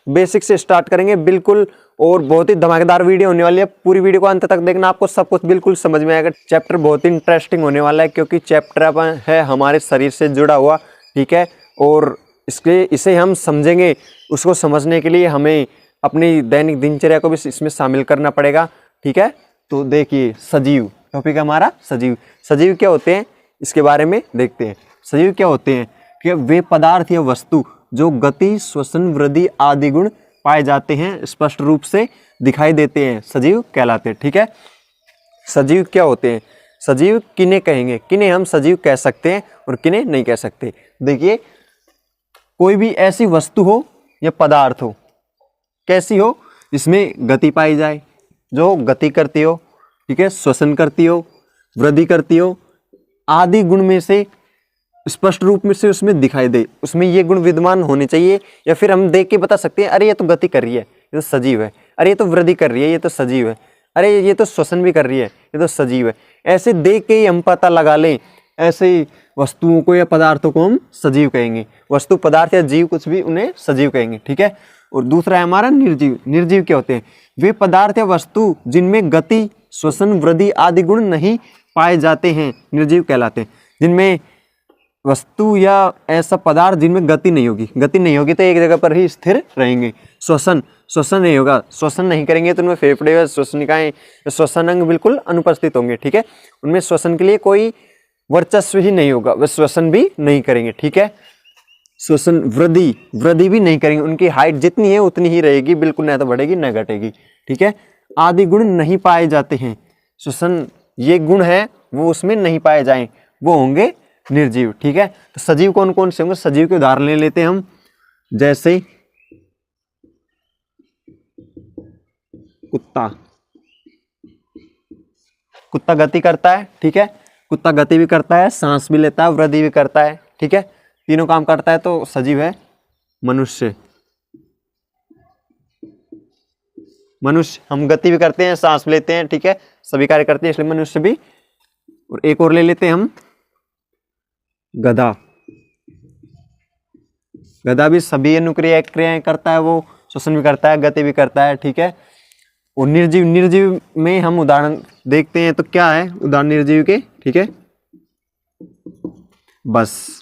Basic से start करेंगे बिल्कुल, और बहुत ही धमाकेदार वीडियो होने वाली है। पूरी वीडियो को अंत तक देखना, आपको सब कुछ बिल्कुल समझ में आएगा। चैप्टर बहुत ही इंटरेस्टिंग होने वाला है, क्योंकि चैप्टर है हमारे शरीर से जुड़ा हुआ, ठीक है। और इसे हम समझेंगे, उसको समझने के लिए हमें अपनी दैनिक दिनचर्या को भी इसमें शामिल करना पड़ेगा, ठीक है। तो देखिए, सजीव टॉपिक है हमारा। सजीव, सजीव क्या होते हैं इसके बारे में देखते हैं। सजीव क्या होते हैं कि वे पदार्थ या वस्तु जो गति, श्वसन, वृद्धि आदि गुण पाए जाते हैं, स्पष्ट रूप से दिखाई देते हैं, सजीव कहलाते हैं, ठीक है। सजीव क्या होते हैं? सजीव किन्हें कहेंगे, किन्हें हम सजीव कह सकते हैं और किन्हें नहीं कह सकते। देखिए, कोई भी ऐसी वस्तु हो या पदार्थ हो, कैसी हो, जिसमें गति पाई जाए, जो गति करती हो, ठीक है, श्वसन करती हो, वृद्धि करती हो, आदि गुण में से स्पष्ट रूप में से उसमें दिखाई दे, उसमें ये गुण विद्यमान होने चाहिए। या फिर हम देख के बता सकते हैं, अरे ये तो गति कर रही है, ये तो सजीव है। अरे ये तो वृद्धि कर रही है, ये तो सजीव है। अरे ये तो श्वसन भी कर रही है, ये तो सजीव है। ऐसे देख के ही हम पता लगा लें, ऐसे वस्तुओं को या पदार्थों को हम सजीव कहेंगे। वस्तु, पदार्थ या जीव कुछ भी, उन्हें सजीव कहेंगे, ठीक है। और दूसरा है हमारा निर्जीव। निर्जीव क्या होते हैं? वे पदार्थ या वस्तु जिनमें गति, श्वसन, वृद्धि आदि गुण नहीं पाए जाते हैं, निर्जीव कहलाते हैं। जिनमें वस्तु या ऐसा पदार्थ जिनमें गति नहीं होगी, गति नहीं होगी तो एक जगह पर ही स्थिर रहेंगे। श्वसन, श्वसन नहीं होगा, श्वसन नहीं करेंगे तो उनमें फेफड़े व श्वसनिकाएं, श्वसन अंग बिल्कुल अनुपस्थित होंगे, ठीक है। उनमें श्वसन के लिए कोई वर्चस्व ही नहीं होगा, वे श्वसन भी नहीं करेंगे, ठीक है। श्वसन, वृद्धि, वृद्धि भी नहीं करेंगे, उनकी हाइट जितनी है उतनी ही रहेगी, बिल्कुल न तो बढ़ेगी न घटेगी, ठीक है। आदि गुण नहीं पाए जाते हैं, श्वसन ये गुण है वो उसमें नहीं पाए जाएं, वो होंगे निर्जीव, ठीक है। तो सजीव कौन कौन से होंगे? सजीव के उदाहरण ले लेते हैं हम, जैसे कुत्ता। कुत्ता गति करता है, ठीक है, कुत्ता गति भी करता है, सांस भी लेता है, वृद्धि भी करता है, ठीक है, तीनों काम करता है, तो सजीव है। मनुष्य, मनुष्य हम गति भी करते हैं, सांस भी लेते हैं, ठीक है, सभी कार्य करते हैं, इसलिए मनुष्य भी। और एक और ले लेते हैं हम, गधा। गधा भी सभी अनुक्रिया क्रियाएं करता है, वो श्वसन भी करता है, गति भी करता है, ठीक है। और निर्जीव, निर्जीव में हम उदाहरण देखते हैं, तो क्या है उदाहरण निर्जीव के, ठीक है। बस,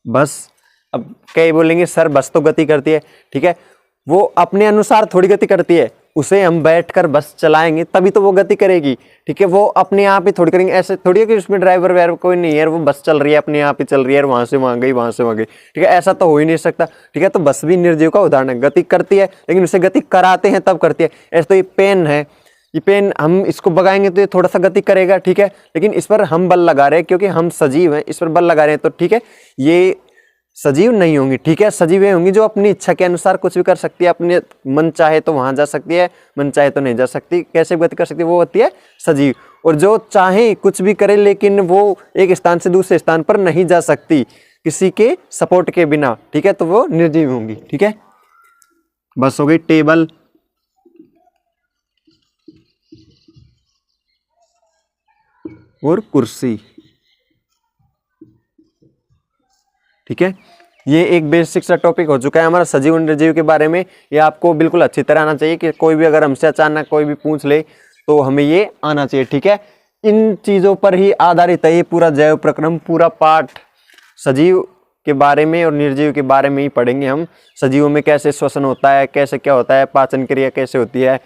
बस अब कई बोलेंगे सर बस तो गति करती है, ठीक है, वो अपने अनुसार थोड़ी गति करती है, उसे हम बैठकर बस चलाएंगे तभी तो वो गति करेगी, ठीक है। वो अपने आप ही थोड़ी करेंगे, ऐसे थोड़ी है कि उसमें ड्राइवर वगैरह कोई नहीं है, वो बस चल रही है अपने आप ही चल रही है, वहां से वहां गई, वहां से वहां गई, ठीक है, ऐसा तो हो ही नहीं सकता, ठीक है। तो बस भी निर्जीव का उदाहरण है, गति करती है लेकिन उसे गति कराते हैं तब करती है। ऐसे तो ये पेन है, ये पेन हम इसको भगाएंगे तो ये थोड़ा सा गति करेगा, ठीक है, लेकिन इस पर हम बल लगा रहे हैं क्योंकि हम सजीव हैं, इस पर बल लगा रहे हैं, तो ठीक है, ये सजीव नहीं होंगी, ठीक है। सजीव होंगी जो अपनी इच्छा के अनुसार कुछ भी कर सकती है, अपने मन चाहे तो वहां जा सकती है, मन चाहे तो नहीं जा सकती, कैसे भी गति कर सकती है, वो होती है सजीव। और जो चाहे कुछ भी करे लेकिन वो एक स्थान से दूसरे स्थान पर नहीं जा सकती किसी के सपोर्ट के बिना, ठीक है, तो वो निर्जीव होंगी, ठीक है। बस हो गई। टेबल, और कुर्सी, ठीक है। ये एक बेसिक सा टॉपिक हो चुका है हमारा सजीव और निर्जीव के बारे में। ये आपको बिल्कुल अच्छी तरह आना चाहिए कि कोई भी अगर हमसे अचानक कोई भी पूछ ले तो हमें ये आना चाहिए, ठीक है। इन चीज़ों पर ही आधारित है ये पूरा जैव प्रक्रम, पूरा पाठ सजीव के बारे में और निर्जीव के बारे में ही पढ़ेंगे हम। सजीवों में कैसे श्वसन होता है, कैसे क्या होता है, पाचन क्रिया कैसे होती है,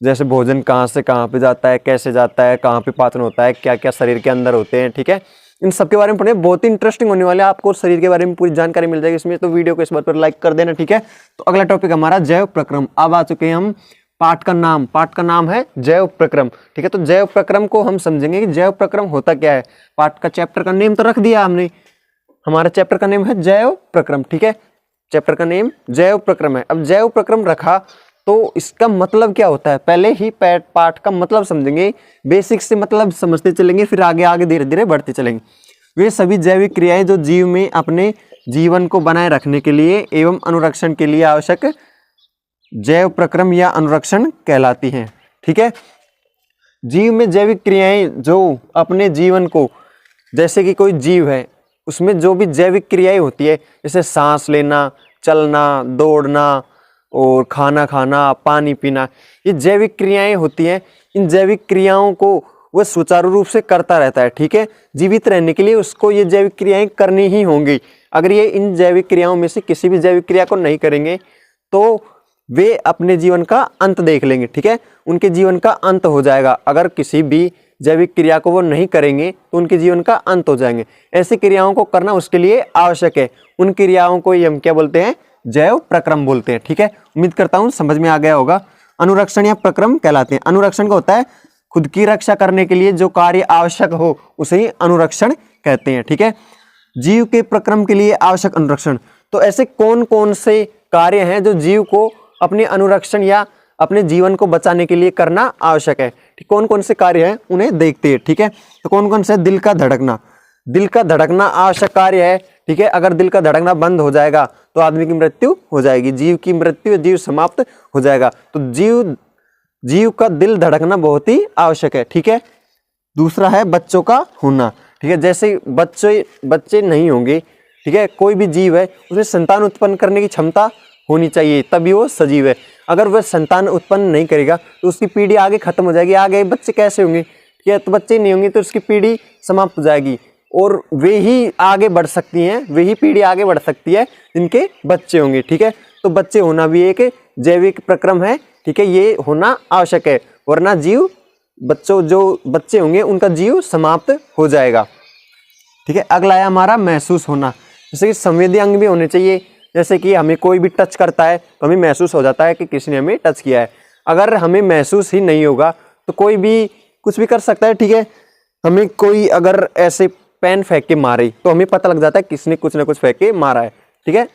जैसे भोजन कहाँ से कहाँ पे जाता है, कैसे जाता है, कहाँ पे पाचन होता है, क्या क्या शरीर के अंदर होते हैं, ठीक है। इन सब के बारे में पढ़े, बहुत ही इंटरेस्टिंग होने वाले हैं, आपको शरीर के बारे में पूरी जानकारी मिल जाएगी इसमें, तो वीडियो को इस बात पर लाइक कर देना, ठीक है। तो अगला टॉपिक हमारा जैव प्रक्रम। अब आ चुके हैं हम पाठ का नाम, पाठ का नाम है जैव प्रक्रम, ठीक है। तो जैव प्रक्रम को हम समझेंगे कि जैव प्रक्रम होता क्या है। पाठ का चैप्टर का नेम तो रख दिया हमने, हमारा चैप्टर का नेम है जैव प्रक्रम, ठीक है, चैप्टर का नेम जैव प्रक्रम है। अब जैव प्रक्रम रखा तो इसका मतलब क्या होता है, पहले ही पाठ का मतलब समझेंगे, बेसिक से मतलब समझते चलेंगे, फिर आगे आगे धीरे धीरे बढ़ते चलेंगे। वे सभी जैविक क्रियाएं जो जीव में अपने जीवन को बनाए रखने के लिए एवं अनुरक्षण के लिए आवश्यक जैव प्रक्रम या अनुरक्षण कहलाती हैं, ठीक है। जीव में जैविक क्रियाएं जो अपने जीवन को, जैसे कि कोई जीव है उसमें जो भी जैविक क्रियाएं होती है, जैसे सांस लेना, चलना, दौड़ना और खाना खाना, पानी पीना, ये जैविक क्रियाएं होती हैं। इन जैविक क्रियाओं को वह सुचारू रूप से करता रहता है, ठीक है। जीवित रहने के लिए उसको ये जैविक क्रियाएं करनी ही होंगी। अगर ये इन जैविक क्रियाओं में से किसी भी जैविक क्रिया को नहीं करेंगे तो वे अपने जीवन का अंत देख लेंगे, ठीक है। उनके जीवन का अंत हो जाएगा। अगर किसी भी जैविक क्रिया को वो नहीं करेंगे तो उनके जीवन का अंत हो जाएंगे। ऐसी क्रियाओं को करना उसके लिए आवश्यक है। उन क्रियाओं को हम क्या बोलते हैं? जैव प्रक्रम बोलते हैं, ठीक है। उम्मीद करता हूं समझ में आ गया होगा। अनुरक्षण या प्रक्रम कहलाते हैं। अनुरक्षण का होता है खुद की रक्षा करने के लिए जो कार्य आवश्यक हो उसे ही अनुरक्षण कहते हैं, ठीक है। जीव के प्रक्रम के लिए आवश्यक अनुरक्षण, तो ऐसे कौन कौन से कार्य हैं जो जीव को अपने अनुरक्षण या अपने जीवन को बचाने के लिए करना आवश्यक है। ठीक, कौन कौन से कार्य हैं उन्हें देखते हैं, ठीक है। तो कौन कौन से? दिल का धड़कना, दिल का धड़कना आवश्यक कार्य है, ठीक है। अगर दिल का धड़कना बंद हो जाएगा तो आदमी की मृत्यु हो जाएगी, जीव की मृत्यु, जीव समाप्त हो जाएगा। तो जीव का दिल धड़कना बहुत ही आवश्यक है, ठीक है। दूसरा है बच्चों का होना, ठीक है। जैसे बच्चे नहीं होंगे, ठीक है, कोई भी जीव है उसमें संतान उत्पन्न करने की क्षमता होनी चाहिए, तभी वो सजीव है। अगर वह संतान उत्पन्न नहीं करेगा तो उसकी पीढ़ी आगे खत्म हो जाएगी। आगे बच्चे कैसे होंगे? ठीक है, तो बच्चे नहीं होंगे तो उसकी पीढ़ी समाप्त हो जाएगी और वे ही आगे बढ़ सकती हैं, वे ही पीढ़ी आगे बढ़ सकती है जिनके बच्चे होंगे, ठीक है। तो बच्चे होना भी एक जैविक प्रक्रम है, ठीक है, ये होना आवश्यक है, वरना जीव जो बच्चे होंगे उनका जीव समाप्त हो जाएगा, ठीक है। अगला है हमारा महसूस होना। जैसे कि संवेदी अंग भी होने चाहिए। जैसे कि हमें कोई भी टच करता है तो हमें महसूस हो जाता है कि किसी ने हमें टच किया है। अगर हमें महसूस ही नहीं होगा तो कोई भी कुछ भी कर सकता है, ठीक है। हमें कोई अगर ऐसे पेन फेंक के मारे तो हमें पता लग जाता है किसने कुछ ना कुछ फेंक के मारा है, ठीक है।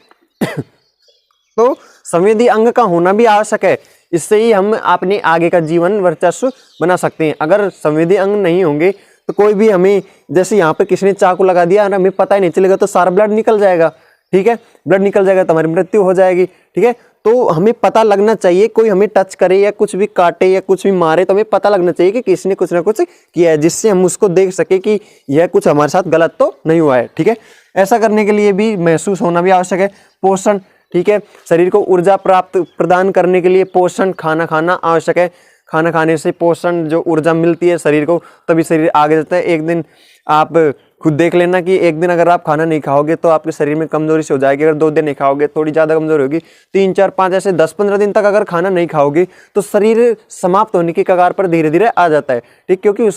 तो संवेदी अंग का होना भी आवश्यक है, इससे ही हम अपने आगे का जीवन वर्चस्व बना सकते हैं। अगर संवेदी अंग नहीं होंगे तो कोई भी हमें, जैसे यहाँ पे किसी ने चाकू लगा दिया और हमें पता ही नहीं चलेगा तो सारा ब्लड निकल जाएगा, ठीक है। ब्लड निकल जाएगा तो हमारी मृत्यु हो जाएगी, ठीक है। तो हमें पता लगना चाहिए, कोई हमें टच करे या कुछ भी काटे या कुछ भी मारे तो हमें पता लगना चाहिए कि किसी ने कुछ ना कुछ किया है, जिससे हम उसको देख सके कि यह कुछ हमारे साथ गलत तो नहीं हुआ है, ठीक है। ऐसा करने के लिए भी महसूस होना भी आवश्यक है। पोषण, ठीक है, शरीर को ऊर्जा प्रदान करने के लिए पोषण, खाना खाना आवश्यक है। खाना खाने से पोषण, जो ऊर्जा मिलती है शरीर को, तभी शरीर आगे जाता है। एक दिन आप खुद देख लेना कि एक दिन अगर आप खाना नहीं खाओगे तो आपके शरीर में कमजोरी से हो जाएगी। अगर 2 दिन नहीं खाओगे थोड़ी ज़्यादा कमजोरी होगी, 3, 4, 5 ऐसे 10-15 दिन तक अगर खाना नहीं खाओगे तो शरीर समाप्त होने की कगार पर धीरे धीरे आ जाता है, ठीक, क्योंकि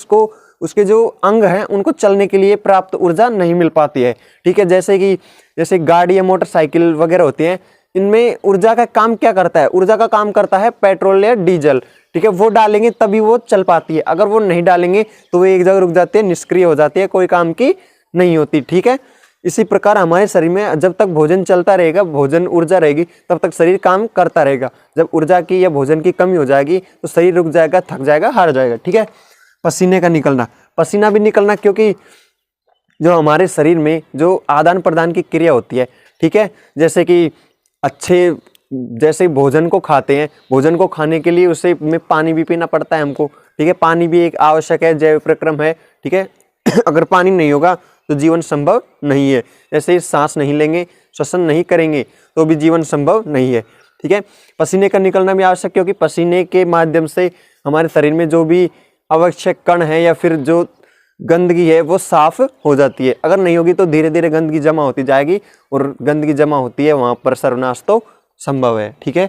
उसके जो अंग हैं उनको चलने के लिए पर्याप्त ऊर्जा नहीं मिल पाती है, ठीक है। जैसे गाड़ी या मोटरसाइकिल वगैरह होती हैं, इनमें ऊर्जा का काम क्या करता है? ऊर्जा का काम करता है पेट्रोल या डीजल, ठीक है। वो डालेंगे तभी वो चल पाती है, अगर वो नहीं डालेंगे तो वो एक जगह रुक जाती है, निष्क्रिय हो जाती है, कोई काम की नहीं होती, ठीक है। इसी प्रकार हमारे शरीर में जब तक भोजन चलता रहेगा, भोजन ऊर्जा रहेगी, तब तक शरीर काम करता रहेगा। जब ऊर्जा की या भोजन की कमी हो जाएगी तो शरीर रुक जाएगा, थक जाएगा, हार जाएगा, ठीक है। पसीने का निकलना, पसीना भी निकलना, क्योंकि जो हमारे शरीर में जो आदान प्रदान की क्रिया होती है, ठीक है, जैसे कि जैसे भोजन को खाते हैं, भोजन को खाने के लिए उसे में पानी भी पीना पड़ता है हमको, ठीक है। पानी भी एक आवश्यक है, जैव प्रक्रम है, ठीक है। अगर पानी नहीं होगा तो जीवन संभव नहीं है। जैसे सांस नहीं लेंगे, श्वसन नहीं करेंगे तो भी जीवन संभव नहीं है, ठीक है। पसीने का निकलना भी आवश्यक, क्योंकि पसीने के माध्यम से हमारे शरीर में जो भी आवश्यक कण है या फिर जो गंदगी है वो साफ हो जाती है। अगर नहीं होगी तो धीरे धीरे गंदगी जमा होती जाएगी और गंदगी जमा होती है वहां पर सर्वनाश तो संभव है, ठीक है।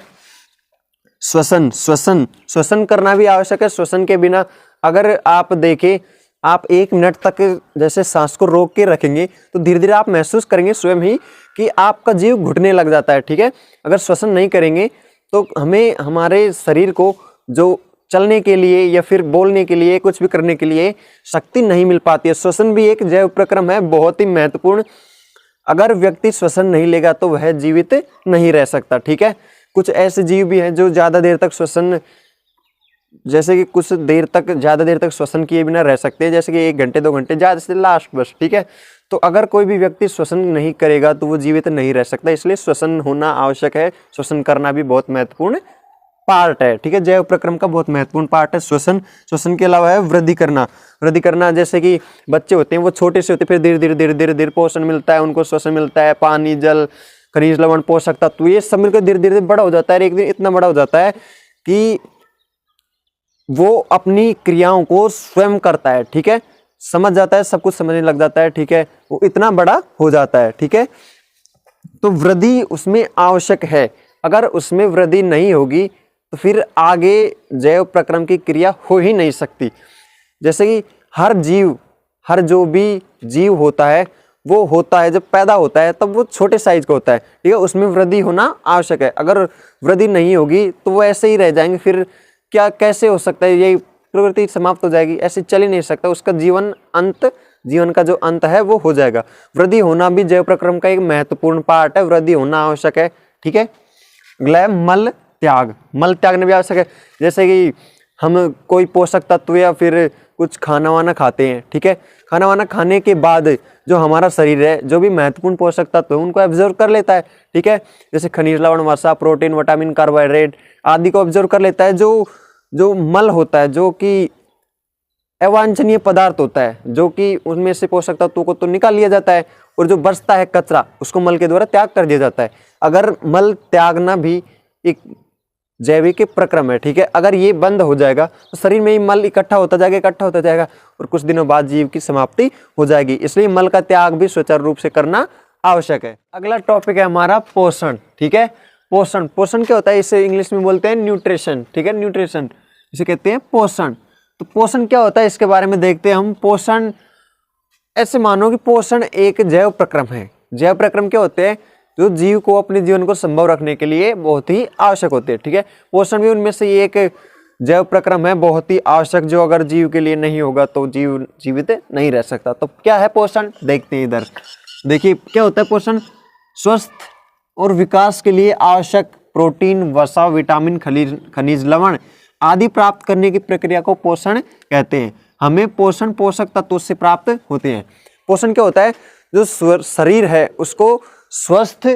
श्वसन करना भी आवश्यक है। श्वसन के बिना अगर आप देखें, आप 1 मिनट तक जैसे सांस को रोक के रखेंगे तो धीरे धीरे आप महसूस करेंगे स्वयं ही कि आपका जीव घुटने लग जाता है, ठीक है। अगर श्वसन नहीं करेंगे तो हमें हमारे शरीर को जो चलने के लिए या फिर बोलने के लिए, कुछ भी करने के लिए शक्ति नहीं मिल पाती है। श्वसन भी एक जैव प्रक्रम है, बहुत ही महत्वपूर्ण। अगर व्यक्ति श्वसन नहीं लेगा तो वह जीवित नहीं रह सकता, ठीक है। कुछ ऐसे जीव भी हैं जो ज़्यादा देर तक श्वसन, जैसे कि कुछ ज़्यादा देर तक श्वसन किए बिना रह सकते हैं, जैसे कि 1 घंटे 2 घंटे ज़्यादा से लास्ट बस, ठीक है। तो अगर कोई भी व्यक्ति श्वसन नहीं करेगा तो वो जीवित नहीं रह सकता, इसलिए श्वसन होना आवश्यक है। श्वसन करना भी बहुत महत्वपूर्ण पार्ट है, ठीक है। जैव प्रक्रम का बहुत महत्वपूर्ण पार्ट है श्वसन। श्वसन के अलावा है वृद्धि करना। वृद्धि करना जैसे कि बच्चे होते हैं वो छोटे से होते हैं, फिर धीरे धीरे धीरे धीरे धीरे पोषण मिलता है, उनको श्वसन मिलता है, पानी, जल, खनिज, लवण, पोषक तत्व, ये सब मिलकर धीरे धीरे बड़ा हो जाता है। एक दिन इतना बड़ा हो जाता है कि वो अपनी क्रियाओं को स्वयं करता है, ठीक है, समझ जाता है, सब कुछ समझने लग जाता है, ठीक है, वो इतना बड़ा हो जाता है, ठीक है। तो वृद्धि उसमें आवश्यक है। अगर उसमें वृद्धि नहीं होगी तो फिर आगे जैव प्रक्रम की क्रिया हो ही नहीं सकती। जैसे कि हर जीव, हर जो भी जीव होता है वो होता है, जब पैदा होता है तब वो छोटे साइज का होता है, ठीक है, उसमें वृद्धि होना आवश्यक है। अगर वृद्धि नहीं होगी तो वो ऐसे ही रह जाएंगे, फिर क्या कैसे हो सकता है, यही प्रवृत्ति समाप्त हो जाएगी, ऐसे चल ही नहीं सकता, उसका जीवन का जो अंत है वो हो जाएगा। वृद्धि होना भी जैव प्रक्रम का एक महत्वपूर्ण पार्ट है, वृद्धि होना आवश्यक है, ठीक है। अगला है मल त्याग। मल त्यागना भी आवश्यक है। जैसे कि हम कोई पोषक तत्व या फिर कुछ खाना वाना खाते हैं, ठीक है, खाना वाना खाने के बाद जो हमारा शरीर है जो भी महत्वपूर्ण पोषक तत्व है उनको एब्जॉर्व कर लेता है, ठीक है, जैसे खनिज, लवण, वसा, प्रोटीन, विटामिन, कार्बोहाइड्रेट आदि को एब्जॉर्व कर लेता है। जो मल होता है, जो कि अवांछनीय पदार्थ होता है, जो कि उनमें से पोषक तत्वों को तो निकाल लिया जाता है, और जो बचता है कचरा उसको मल के द्वारा त्याग कर दिया जाता है। अगर मल त्यागना भी एक जैविक प्रक्रम है, ठीक है, अगर ये बंद हो जाएगा तो शरीर में ही मल इकट्ठा होता जाएगा और कुछ दिनों बाद जीव की समाप्ति हो जाएगी। इसलिए मल का त्याग भी सुचारू रूप से करना आवश्यक है। अगला टॉपिक है हमारा पोषण, ठीक है। पोषण क्या होता है, इसे इंग्लिश में बोलते हैं न्यूट्रिशन, ठीक है, न्यूट्रिशन इसे कहते हैं पोषण। तो पोषण क्या होता है इसके बारे में देखते हैं हम। पोषण, ऐसे मानो कि पोषण एक जैव प्रक्रम है। जैव प्रक्रम क्या होते हैं, जो जीव को अपने जीवन को संभव रखने के लिए बहुत ही आवश्यक होते हैं, ठीक है। पोषण भी उनमें से एक जैव प्रक्रम है, बहुत ही आवश्यक, जो अगर जीव के लिए नहीं होगा तो जीव जीवित नहीं रह सकता। तो क्या है पोषण, देखते हैं इधर। देखिए क्या होता है पोषण, स्वस्थ और विकास के लिए आवश्यक प्रोटीन, वसा, विटामिन, खनिज, लवण आदि प्राप्त करने की प्रक्रिया को पोषण कहते हैं। हमें पोषण पोषक तत्वों से प्राप्त होते हैं। पोषण क्या होता है, जो शरीर है उसको स्वस्थ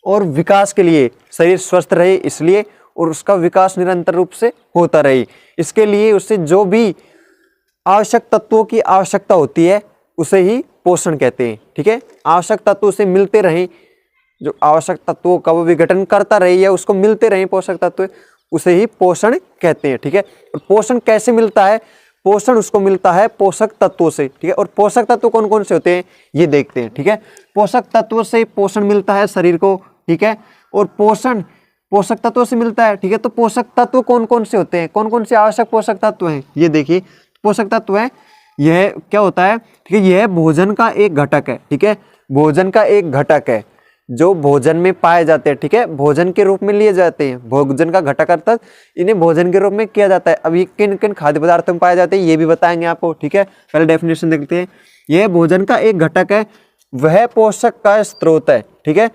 और विकास के लिए, शरीर स्वस्थ रहे इसलिए, और उसका विकास निरंतर रूप से होता रहे, इसके लिए उससे जो भी आवश्यक तत्वों की आवश्यकता होती है उसे ही पोषण कहते हैं, ठीक है। आवश्यक तत्व उसे मिलते रहें, जो आवश्यक तत्वों का वो विघटन करता रहे या उसको मिलते रहें पोषक तत्व, उसे ही पोषण कहते हैं, ठीक है। और पोषण कैसे मिलता है, पोषण उसको मिलता है पोषक तत्वों से, ठीक है। और पोषक तत्व कौन कौन से होते हैं ये देखते हैं, ठीक है। पोषक तत्वों से पोषण मिलता है शरीर को, ठीक है, और पोषण पोषक तत्वों से मिलता है, ठीक है। तो पोषक तत्व कौन कौन से होते हैं, कौन कौन से आवश्यक पोषक तत्व हैं ये देखिए। पोषक तत्व है, यह क्या होता है, ठीक है, यह भोजन का एक घटक है, ठीक है, भोजन का एक घटक है जो भोजन में पाए जाते हैं, ठीक है, भोजन के रूप में लिए जाते हैं। भोजन का घटक अर्थात इन्हें भोजन के रूप में किया जाता है। अब ये किन किन खाद्य पदार्थों में पाए जाते हैं ये भी बताएंगे आपको, ठीक है। पहले डेफिनेशन देखते हैं। यह भोजन का एक घटक है, वह पोषक का स्रोत है, ठीक है,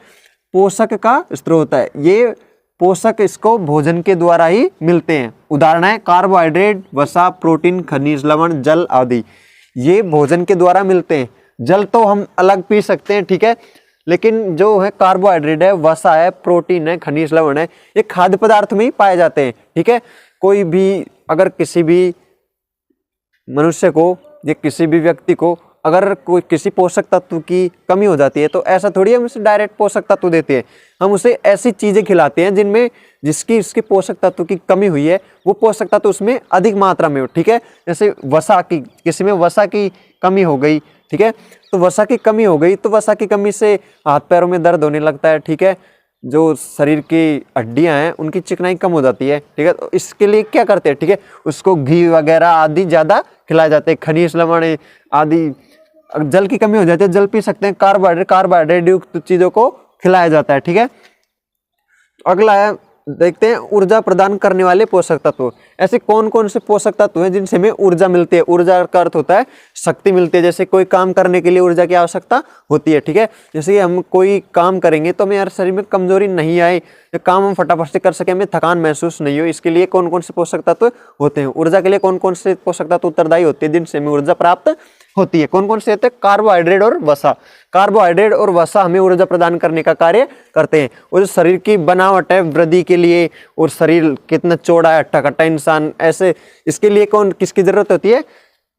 पोषक का स्रोत है। ये पोषक इसको भोजन के द्वारा ही मिलते हैं। उदाहरण है कार्बोहाइड्रेट, वसा, प्रोटीन, खनिज, लवण, जल आदि, ये भोजन के द्वारा मिलते हैं। जल तो हम अलग पी सकते हैं, ठीक है, लेकिन जो है कार्बोहाइड्रेट है, वसा है, प्रोटीन है, खनिज, लवण है, ये खाद्य पदार्थ में ही पाए जाते हैं, ठीक है। कोई भी अगर किसी भी मनुष्य को या किसी भी व्यक्ति को अगर कोई किसी पोषक तत्व की कमी हो जाती है तो ऐसा थोड़ी हम उसे डायरेक्ट पोषक तत्व देते हैं, हम उसे ऐसी चीजें खिलाते हैं जिनमें जिसकी उसकी पोषक तत्व की कमी हुई है वो पोषक तत्व उसमें अधिक मात्रा में हो, ठीक है। जैसे वसा की, किसी में वसा की कमी हो गई, ठीक है, तो वसा की कमी हो गई तो वसा की कमी से हाथ पैरों में दर्द होने लगता है, ठीक है, जो शरीर की हड्डियां हैं उनकी चिकनाई कम हो जाती है, ठीक है। तो इसके लिए क्या करते हैं, ठीक है, उसको घी वगैरह आदि ज्यादा खिलाए जाते हैं, खनिज, लवण आदि। जल की कमी हो जाती है, जल पी सकते हैं, कार्बोहाइड्रेट युक्त चीजों को खिलाया जाता है, ठीक है। अगला है देखते हैं ऊर्जा प्रदान करने वाले पोषक तत्व। ऐसे कौन कौन से पोषक तत्व हैं जिनसे हमें ऊर्जा मिलती है। ऊर्जा का अर्थ होता है शक्ति मिलती है। जैसे कोई काम करने के लिए ऊर्जा की आवश्यकता होती है, ठीक है। जैसे कि हम कोई काम करेंगे तो हमें यार शरीर में कमजोरी नहीं आए, ये काम हम फटाफट से कर सके, हमें थकान महसूस नहीं हो, इसके लिए कौन कौन से पोषक तत्व होते हैं। ऊर्जा के लिए कौन कौन से पोषक तत्व उत्तरदायी होते हैं जिनसे हमें ऊर्जा प्राप्त होती है। कौन कौन से होते हैं? कार्बोहाइड्रेट और वसा। कार्बोहाइड्रेट और वसा हमें ऊर्जा प्रदान करने का कार्य करते हैं। और जो शरीर की बनावट है वृद्धि के लिए, और शरीर कितना चौड़ा है, हट्टा-कट्टा इंसान, ऐसे इसके लिए कौन किसकी जरूरत होती है?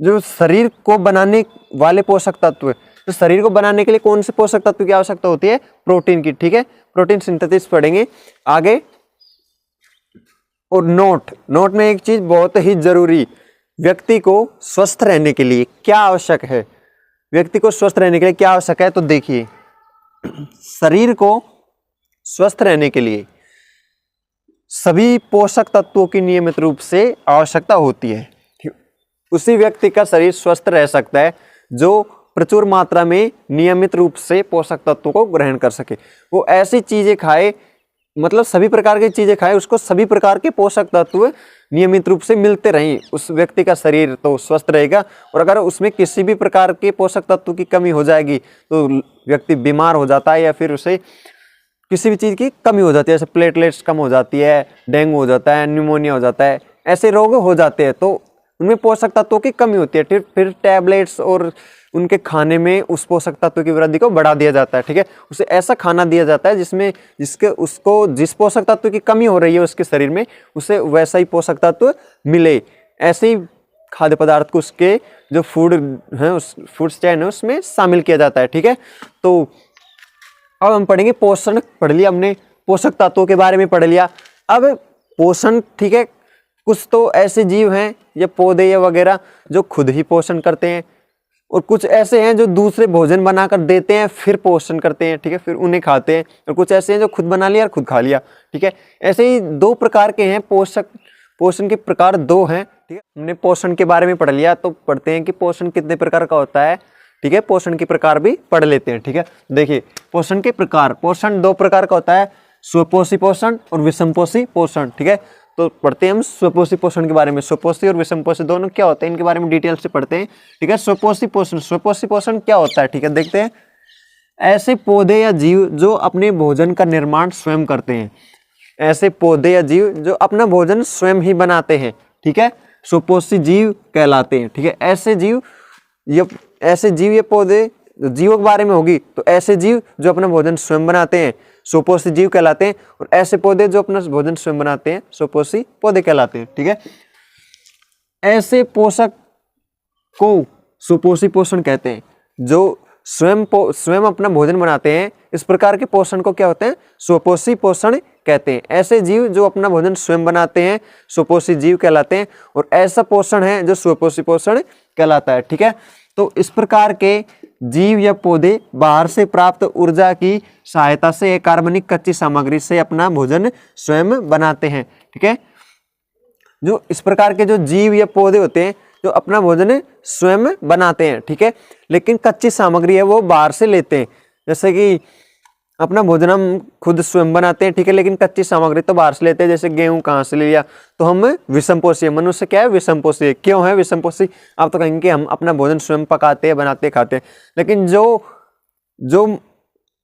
जो शरीर को बनाने वाले पोषक तत्व। तो शरीर को बनाने के लिए कौन से पोषक तत्व की आवश्यकता होती है? प्रोटीन की, ठीक है। प्रोटीन सिंथेसिस पढ़ेंगे आगे। और नोट में एक चीज बहुत ही जरूरी, व्यक्ति को स्वस्थ रहने के लिए क्या आवश्यक है? व्यक्ति को स्वस्थ रहने के लिए क्या आवश्यक है? तो देखिए, शरीर को स्वस्थ रहने के लिए सभी पोषक तत्वों की नियमित रूप से आवश्यकता होती है। उसी व्यक्ति का शरीर स्वस्थ रह सकता है जो प्रचुर मात्रा में नियमित रूप से पोषक तत्वों को ग्रहण कर सके। वो ऐसी चीजें खाए, मतलब सभी प्रकार की चीजें खाए, उसको सभी प्रकार के पोषक तत्व नियमित रूप से मिलते रहें, उस व्यक्ति का शरीर तो स्वस्थ रहेगा। और अगर उसमें किसी भी प्रकार के पोषक तत्व की कमी हो जाएगी तो व्यक्ति बीमार हो जाता है, या फिर उसे किसी भी चीज़ की कमी हो जाती है, जैसे प्लेटलेट्स कम हो जाती है, डेंगू हो जाता है, न्यूमोनिया हो जाता है, ऐसे रोग हो जाते हैं। तो उनमें पोषक तत्वों की कमी होती है, फिर टैबलेट्स और उनके खाने में उस पोषक तत्व की वृद्धि को बढ़ा दिया जाता है, ठीक है। उसे ऐसा खाना दिया जाता है जिसमें उसको जिस पोषक तत्व की कमी हो रही है उसके शरीर में, उसे वैसा ही पोषक तत्व मिले। ऐसे ही खाद्य पदार्थ को उसके जो फूड है, उस फूड चेन है, उसमें शामिल किया जाता है, ठीक है। तो अब हम पढ़ेंगे पोषण। पढ़ लिया हमने, पोषक तत्वों के बारे में पढ़ लिया। अब पोषण, ठीक है, कुछ तो ऐसे जीव हैं या पौधे या वगैरह जो खुद ही पोषण करते हैं, और कुछ ऐसे हैं जो दूसरे भोजन बनाकर देते हैं फिर पोषण करते हैं, ठीक है, फिर उन्हें खाते हैं। और कुछ ऐसे हैं जो खुद बना लिया और खुद खा लिया, ठीक है। ऐसे ही दो प्रकार के हैं पोषण के प्रकार दो हैं, ठीक है। हमने पोषण के बारे में पढ़ लिया, तो पढ़ते हैं कि पोषण कितने प्रकार का होता है, ठीक है। पोषण के प्रकार भी पढ़ लेते हैं, ठीक है। देखिए, पोषण के प्रकार, पोषण दो प्रकार का होता है, स्वपोषी पोषण और विषमपोषी पोषण, ठीक है। तो पढ़ते हैं हम स्वपोषी पोषण के बारे में। स्वपोषी और विषमपोषी दोनों क्या होते हैं, इनके बारे में डिटेल से पढ़ते हैं, ठीक है। स्वपोषी पोषण क्या होता है, ठीक है, देखते हैं। ऐसे पौधे या जीव जो अपने भोजन का निर्माण स्वयं करते हैं। ऐसे पौधे या जीव जो अपना भोजन स्वयं ही बनाते हैं, ठीक है, स्वपोषी जीव कहलाते हैं, ठीक है। ऐसे जीव या पौधे, जीवों के बारे में होगी तो ऐसे जीव जो अपना भोजन स्वयं बनाते हैं स्वपोषी जीव कहलाते हैं, और ऐसे पौधे जो अपना भोजन स्वयं बनाते हैं स्वपोषी पौधे कहलाते हैं, ठीक है। ऐसे पोषक को स्वपोषी पोषण कहते हैं, जो स्वयं अपना भोजन बनाते हैं। इस प्रकार के पोषण को क्या होते हैं? स्वपोषी पोषण कहते हैं। ऐसे जीव जो अपना भोजन स्वयं बनाते हैं स्वपोषी जीव कहलाते हैं, और ऐसा पोषण है जो स्वपोषी पोषण कहलाता है, ठीक है। तो इस प्रकार के जीव या पौधे बाहर से प्राप्त ऊर्जा की सहायता से कार्बनिक कच्ची सामग्री से अपना भोजन स्वयं बनाते हैं, ठीक है। जो इस प्रकार के जो जीव या पौधे होते हैं जो अपना भोजन स्वयं बनाते हैं, ठीक है, लेकिन कच्ची सामग्री है वो बाहर से लेते हैं। जैसे कि अपना भोजन हम खुद स्वयं बनाते हैं, ठीक है, लेकिन कच्ची सामग्री तो बाहर से लेते हैं। जैसे गेहूं कहाँ से ले लिया, तो हम विषमपोषी है। मनुष्य क्या है? विषमपोषी है। क्यों है विषमपोषी? आप तो कहेंगे हम अपना भोजन स्वयं पकाते हैं, बनाते हैं, खाते हैं, लेकिन जो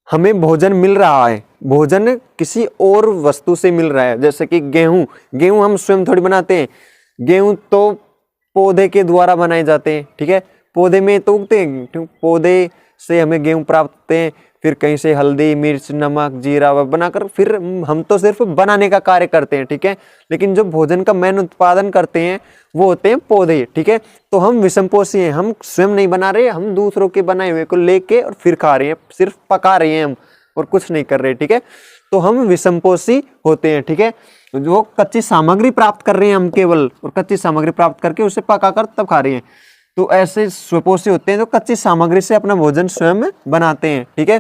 हमें भोजन मिल रहा है, भोजन किसी और वस्तु से मिल रहा है। जैसे कि गेहूं हम स्वयं थोड़ी बनाते हैं, गेहूं तो पौधे के द्वारा बनाए जाते हैं, ठीक है, पौधे में तो उगते हैं, पौधे से हमें गेहूं प्राप्त होते हैं, फिर कहीं से हल्दी, मिर्च, नमक, जीरा बनाकर फिर हम तो सिर्फ बनाने का कार्य करते हैं, ठीक है, लेकिन जो भोजन का मेन उत्पादन करते हैं वो होते हैं पौधे, ठीक है। तो हम विषमपोषी हैं, हम स्वयं नहीं बना रहे, हम दूसरों के बनाए हुए को लेके और फिर खा रहे हैं, सिर्फ पका रहे हैं हम और कुछ नहीं कर रहे, ठीक है। तो हम विषमपोषी होते हैं, ठीक है। जो कच्ची सामग्री प्राप्त कर रहे हैं हम केवल, और कच्ची सामग्री प्राप्त करके उसे पकाकर तब खा रहे हैं। तो ऐसे स्वपोषी होते हैं जो कच्ची सामग्री से अपना भोजन स्वयं बनाते हैं, ठीक है।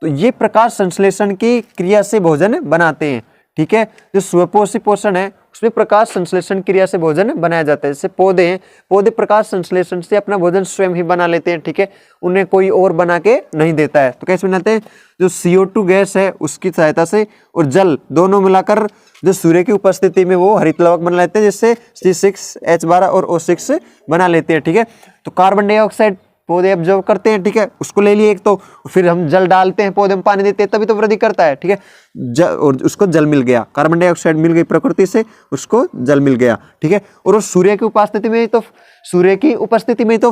तो ये प्रकाश संश्लेषण की क्रिया से भोजन बनाते हैं, ठीक है। जो स्वपोषी पोषण है उसमें प्रकाश संश्लेषण क्रिया से भोजन बनाया जाता है। जैसे पौधे हैं, पौधे प्रकाश संश्लेषण से अपना भोजन स्वयं ही बना लेते हैं, ठीक है, उन्हें कोई और बना के नहीं देता है। तो कैसे बनाते हैं? जो CO2 गैस है उसकी सहायता से और जल दोनों मिलाकर जो सूर्य की उपस्थिति में वो हरित लवक बना लेते हैं, जिससे C6H12 और O6 बना लेते हैं, ठीक है। तो कार्बन डाइऑक्साइड पौधे ऑब्जर्व करते हैं, ठीक है, उसको ले लिए एक, तो फिर हम जल डालते हैं, पौधे में पानी देते हैं, तभी तो वृद्धि करता है, ठीक है। और उसको जल मिल गया, कार्बन डाइऑक्साइड मिल गई प्रकृति से, उसको जल मिल गया, ठीक है। और सूर्य की उपस्थिति में तो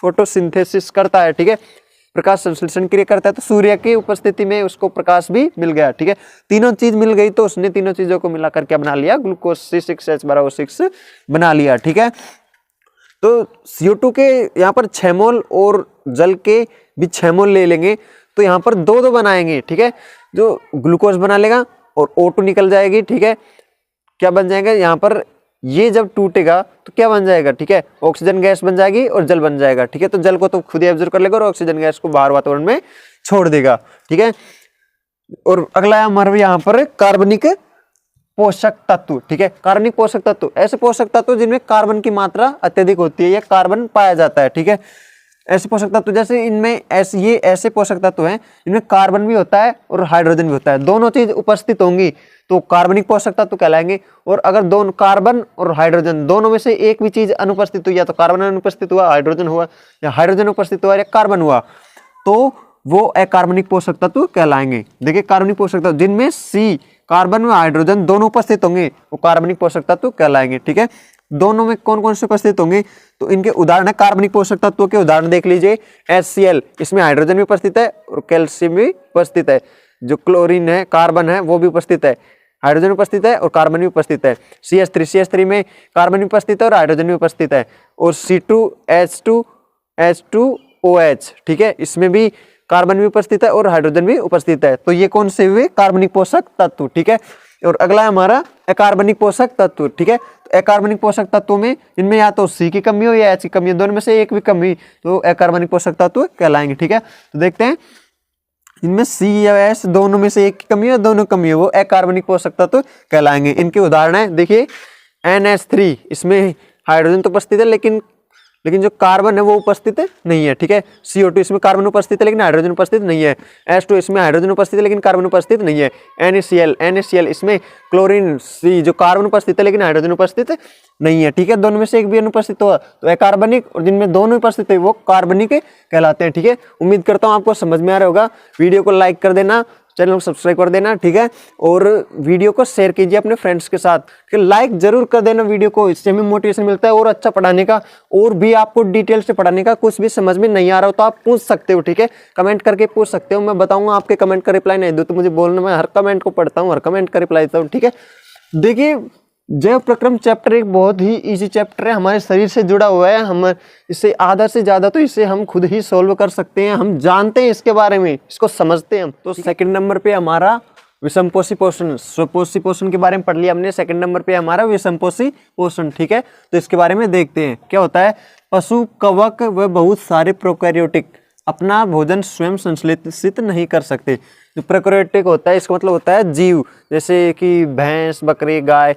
फोटोसिंथेसिस करता है, ठीक है, प्रकाश संश्लेषण क्रिया करता है। तो सूर्य की उपस्थिति में उसको प्रकाश भी मिल गया, ठीक है। तीनों चीज मिल गई तो उसने तीनों चीजों को मिलाकर क्या बना लिया? ग्लूकोज C6H12O6 बना लिया, ठीक है। तो CO2 के यहाँ पर 6 मोल और जल के भी 6 मोल ले लेंगे तो यहाँ पर 2 बनाएंगे, ठीक है। जो ग्लूकोज बना लेगा और O2 निकल जाएगी, ठीक है। क्या बन जाएगा यहाँ पर? ये जब टूटेगा तो क्या बन जाएगा? ठीक है, ऑक्सीजन गैस बन जाएगी और जल बन जाएगा, ठीक है। तो जल को तो खुद ही ऑब्जर्व कर लेगा और ऑक्सीजन गैस को बाहर वातावरण में छोड़ देगा, ठीक है। और अगला हमारा यहाँ पर कार्बनिक पोषक तत्व, ठीक है। कार्बनिक पोषक तत्व ऐसे पोषक तत्व जिनमें कार्बन की मात्रा अत्यधिक होती है या कार्बन पाया जाता है, ठीक है। ऐसे पोषक तत्व जैसे इनमें ऐसे पोषक तत्व हैं जिनमें कार्बन भी होता है और हाइड्रोजन भी होता है, दोनों चीज उपस्थित होंगी तो कार्बनिक पोषक तत्व कहलाएंगे। और अगर दोनों कार्बन और हाइड्रोजन दोनों में से एक भी चीज अनुपस्थित हुई, या तो कार्बन अनुपस्थित हुआ, हाइड्रोजन हुआ, या हाइड्रोजन उपस्थित हुआ या कार्बन हुआ, तो वो अकार्बनिक पोषक तत्व कहलाएंगे। देखिए, कार्बनिक पोषक तत्व जिनमें C कार्बन व हाइड्रोजन दोनों उपस्थित होंगे वो कार्बनिक पोषक तत्व कहलाएंगे, ठीक है। दोनों में कौन कौन से उपस्थित होंगे? तो इनके उदाहरण है, कार्बनिक पोषक तत्वों के उदाहरण देख लीजिए। HCl, इसमें हाइड्रोजन भी उपस्थित है और कैल्शियम भी उपस्थित है। जो क्लोरीन है, कार्बन है, वो भी उपस्थित है, हाइड्रोजन उपस्थित है और कार्बन भी उपस्थित है। CH3 में कार्बन भी उपस्थित है और हाइड्रोजन भी उपस्थित है। और C2H2OH, ठीक है, इसमें भी कार्बन भी उपस्थित है और हाइड्रोजन भी उपस्थित है। तो ये कौन से हुए? कार्बनिक पोषक तत्व, ठीक है। और अगला है हमारा अकार्बनिक पोषक तत्व, ठीक है। तो अकार्बनिक पोषक तत्वों में इनमें या तो C की कमी हो या H की कमी हो, दोनों में से एक भी कमी तो अकार्बनिक पोषक तत्व कहलाएंगे, ठीक है। तो देखते हैं, इनमें C या H दोनों में से एक की कमी हो, दोनों कमी हो, वो अकार्बनिक पोषक तत्व कहलाएंगे। इनके उदाहरण है, देखिए NH3, इसमें हाइड्रोजन तो उपस्थित है लेकिन जो कार्बन है वो उपस्थित नहीं है, ठीक है। CO2, इसमें कार्बन उपस्थित है लेकिन हाइड्रोजन उपस्थित नहीं है। H2, इसमें हाइड्रोजन उपस्थित है लेकिन कार्बन उपस्थित नहीं है। NaCl, इसमें क्लोरीन C, जो कार्बन उपस्थित है लेकिन हाइड्रोजन उपस्थित नहीं है, ठीक है। दोनों में से एक भी अनुपस्थित हुआ तो अकार्बनिक, और जिनमें दोनों उपस्थित है वो कार्बनिक कहलाते हैं, ठीक है। उम्मीद करता हूँ आपको समझ में आ रहा होगा। वीडियो को लाइक कर देना, चैनल को सब्सक्राइब कर देना, ठीक है। और वीडियो को शेयर कीजिए अपने फ्रेंड्स के साथ, ठीक है। लाइक जरूर कर देना वीडियो को, इससे हमें मोटिवेशन मिलता है और अच्छा पढ़ाने का। और भी आपको डिटेल से पढ़ाने का कुछ भी समझ में नहीं आ रहा हो तो आप पूछ सकते हो, ठीक है, कमेंट करके पूछ सकते हो। मैं बताऊंगा, आपके कमेंट का रिप्लाई नहीं दो तो मुझे बोलना, मैं हर कमेंट को पढ़ता हूँ, हर कमेंट का रिप्लाई देता हूँ, ठीक है। देखिए, जैव प्रक्रम चैप्टर एक बहुत ही इजी चैप्टर है, हमारे शरीर से जुड़ा हुआ है। हम इससे आधा से ज्यादा तो इसे हम खुद ही सॉल्व कर सकते हैं, हम जानते हैं इसके बारे में, इसको समझते हैं हम। तो सेकंड नंबर पे हमारा विषमपोषी पोषण, स्वपोषी पोषण के बारे में पढ़ लिया हमने। सेकंड नंबर पे हमारा विषमपोषी पोषण, ठीक है। तो इसके बारे में देखते हैं क्या होता है। पशु, कवक व बहुत सारे प्रोकैरियोटिक अपना भोजन स्वयं संश्लेषित नहीं कर सकते। जो प्रोकैरियोटिक होता है इसका मतलब होता है जीव, जैसे कि भैंस, बकरी, गाय,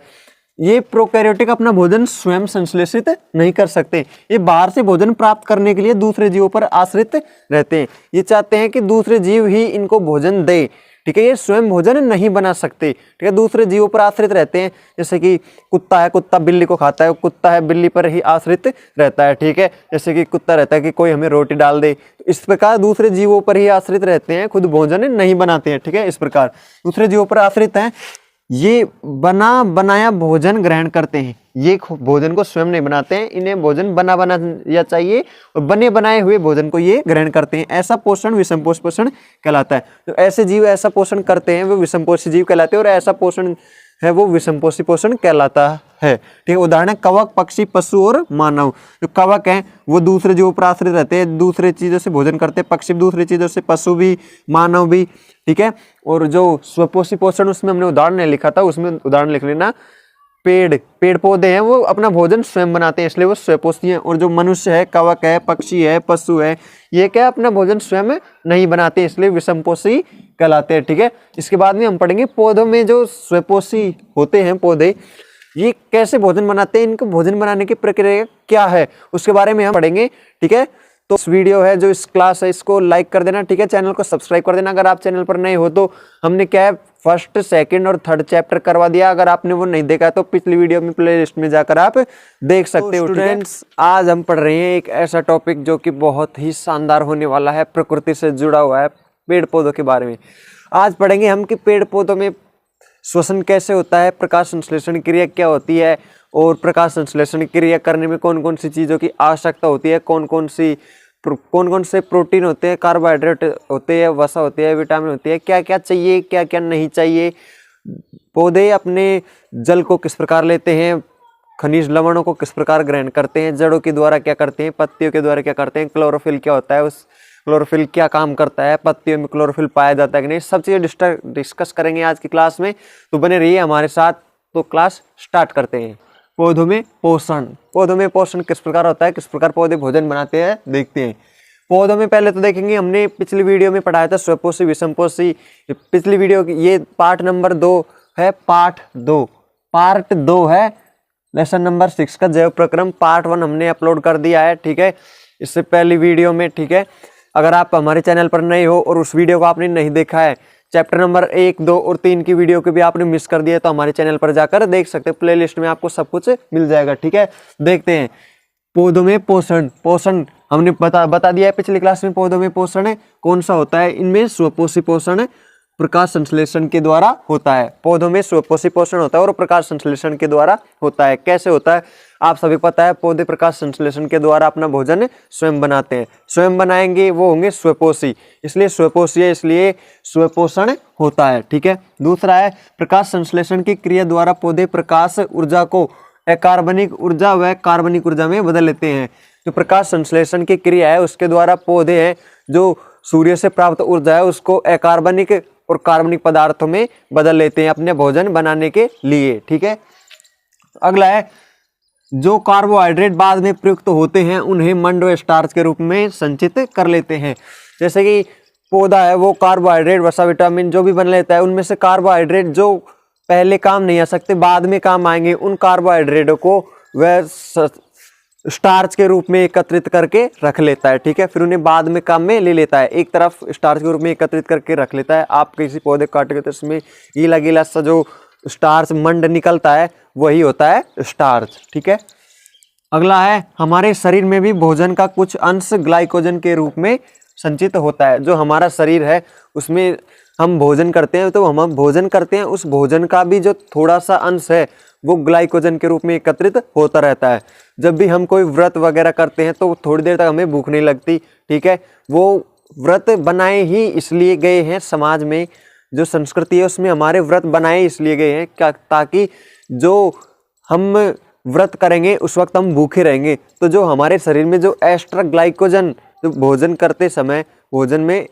ये प्रोकैरियोटिक अपना भोजन स्वयं संश्लेषित नहीं कर सकते। ये बाहर से भोजन प्राप्त करने के लिए दूसरे जीवों पर आश्रित रहते हैं। ये चाहते हैं कि दूसरे जीव ही इनको भोजन दे, ठीक है। ये स्वयं भोजन नहीं बना सकते, ठीक है, दूसरे जीवों पर आश्रित रहते हैं। जैसे कि कुत्ता है, कुत्ता बिल्ली को खाता है, कुत्ता है बिल्ली पर ही आश्रित रहता है, ठीक है। जैसे कि कुत्ता रहता है कि कोई हमें रोटी डाल दे, तो इस प्रकार दूसरे जीवों पर ही आश्रित रहते हैं, खुद भोजन नहीं बनाते हैं, ठीक है। इस प्रकार दूसरे जीवों पर आश्रित हैं, ये बना बनाया भोजन ग्रहण करते हैं। ये भोजन को स्वयं नहीं बनाते हैं, इन्हें भोजन बना बनाया चाहिए और बने बनाए हुए भोजन को ये ग्रहण करते हैं। ऐसा पोषण विषमपोषी पोषण कहलाता है। तो ऐसे जीव ऐसा पोषण करते हैं वो विषमपोषी जीव कहलाते हैं, और ऐसा पोषण है वो विषमपोषी पोषण कहलाता है, ठीक है। उदाहरण है कवक, पक्षी, पशु और मानव। जो कवक हैं वो दूसरे जीवों पर आश्रित रहते हैं, दूसरे चीजों से भोजन करते हैं। पक्षी भी दूसरी चीजों से, पशु भी, मानव भी, ठीक है। और जो स्वपोषी पोषण उसमें हमने उदाहरण नहीं लिखा था, उसमें उदाहरण लिख लेना। पेड़ पेड़ पौधे हैं वो अपना भोजन स्वयं बनाते हैं, इसलिए वो स्वपोषी हैं। और जो मनुष्य है, कवक है, पक्षी है, पशु है, ये क्या अपना भोजन स्वयं नहीं बनाते, इसलिए विषमपोषी कहलाते हैं। ठीक है, इसके बाद में हम पढ़ेंगे पौधों में जो स्वपोषी होते हैं पौधे, ये कैसे भोजन बनाते हैं, इनको भोजन बनाने की प्रक्रिया क्या है, उसके बारे में हम पढ़ेंगे। ठीक है, तो इस वीडियो है जो इस क्लास है इसको लाइक कर देना। ठीक है, चैनल को सब्सक्राइब कर देना। अगर आप चैनल पर नए हो तो हमने क्या है फर्स्ट, सेकंड और थर्ड चैप्टर करवा दिया। अगर आपने वो नहीं देखा तो पिछली वीडियो में प्लेलिस्ट में जाकर आप देख सकते हो। स्टूडेंट्स, आज हम पढ़ रहे हैं एक ऐसा टॉपिक जो कि बहुत ही शानदार होने वाला है, प्रकृति से जुड़ा हुआ है, पेड़ पौधों के बारे में। आज पढ़ेंगे हम कि पेड़ पौधों में श्वसन कैसे होता है, प्रकाश संश्लेषण क्रिया क्या होती है, और प्रकाश संश्लेषण क्रिया करने में कौन कौन सी चीज़ों की आवश्यकता होती है, कौन कौन से प्रोटीन होते हैं, कार्बोहाइड्रेट होते हैं, वसा होती है, विटामिन होती है, क्या क्या चाहिए, क्या क्या नहीं चाहिए। पौधे अपने जल को किस प्रकार लेते हैं, खनिज लवणों को किस प्रकार ग्रहण करते हैं, जड़ों के द्वारा क्या करते हैं, पत्तियों के द्वारा क्या करते हैं, क्लोरोफिल क्या होता है, उस क्लोरोफिल क्या काम करता है, पत्तियों में क्लोरोफिल पाया जाता है कि नहीं, सब चीज़ें डिस्कस करेंगे आज की क्लास में। तो बने रहिए हमारे साथ। तो क्लास स्टार्ट करते हैं। पौधों में पोषण, पौधों में पोषण किस प्रकार होता है, किस प्रकार पौधे भोजन बनाते हैं, देखते हैं। पौधों में पहले तो देखेंगे, हमने पिछली वीडियो में पढ़ाया था स्वपोषी विषमपोषी। पिछली वीडियो ये पार्ट नंबर 2 है, पार्ट 2 है लेसन नंबर 6 का जैव प्रक्रम। पार्ट 1 हमने अपलोड कर दिया है। ठीक है, इससे पहली वीडियो में। ठीक है, अगर आप हमारे चैनल पर नए हो और उस वीडियो को आपने नहीं देखा है, चैप्टर नंबर 1, 2 और 3 की वीडियो को भी आपने मिस कर दिया है, तो हमारे चैनल पर जाकर देख सकते हैं, प्लेलिस्ट में आपको सब कुछ मिल जाएगा। ठीक है, देखते हैं पौधों में पोषण हमने बता दिया है पिछली क्लास में। पौधों में पोषण है कौन सा होता है, इनमें स्वपोषी पोषण प्रकाश संश्लेषण के द्वारा होता है। पौधों में स्वपोषी पोषण होता है और प्रकाश संश्लेषण के द्वारा होता है। कैसे होता है आप सभी पता है, पौधे प्रकाश संश्लेषण के द्वारा अपना भोजन स्वयं बनाते हैं, स्वयं बनाएंगे, वो होंगे स्वपोषी, इसलिए स्वपोषी है, इसलिए स्वपोषण होता है। ठीक है, दूसरा है प्रकाश संश्लेषण की क्रिया द्वारा पौधे प्रकाश ऊर्जा को अकार्बनिक ऊर्जा व कार्बनिक ऊर्जा में बदल लेते हैं। जो प्रकाश संश्लेषण की क्रिया है उसके द्वारा पौधे हैं जो सूर्य से प्राप्त ऊर्जा है उसको अकार्बनिक और कार्बनिक पदार्थों में बदल लेते हैं अपने भोजन बनाने के लिए। ठीक है, अगला है जो कार्बोहाइड्रेट बाद में प्रयुक्त होते हैं उन्हें मंड व स्टार्च के रूप में संचित कर लेते हैं। जैसे कि पौधा है वो कार्बोहाइड्रेट, वसा, विटामिन जो भी बना लेता है, उनमें से कार्बोहाइड्रेट जो पहले काम नहीं आ सकते बाद में काम आएंगे, उन कार्बोहाइड्रेटों को वह स्टार्च के रूप में एकत्रित करके रख लेता है। ठीक है, फिर उन्हें बाद में काम में ले लेता है, एक तरफ स्टार्च के रूप में एकत्रित करके रख लेता है। आप किसी पौधे काटेंगे तो इसमें गीला गीला सा जो स्टार्च मंड निकलता है वही होता है स्टार्च। ठीक है, अगला है हमारे शरीर में भी भोजन का कुछ अंश ग्लाइकोजन के रूप में संचित होता है। जो हमारा शरीर है उसमें हम भोजन करते हैं, तो हम भोजन करते हैं, उस भोजन का भी जो थोड़ा सा अंश है वो ग्लाइकोजन के रूप में एकत्रित होता रहता है। जब भी हम कोई व्रत वगैरह करते हैं तो थोड़ी देर तक हमें भूख नहीं लगती। ठीक है, वो व्रत बनाए ही इसलिए गए हैं, समाज में जो संस्कृति है उसमें हमारे व्रत बनाए इसलिए गए हैं क्या, ताकि जो हम व्रत करेंगे उस वक्त हम भूखे रहेंगे, तो जो हमारे शरीर में जो एक्स्ट्रा ग्लाइकोजन जो भोजन करते समय भोजन में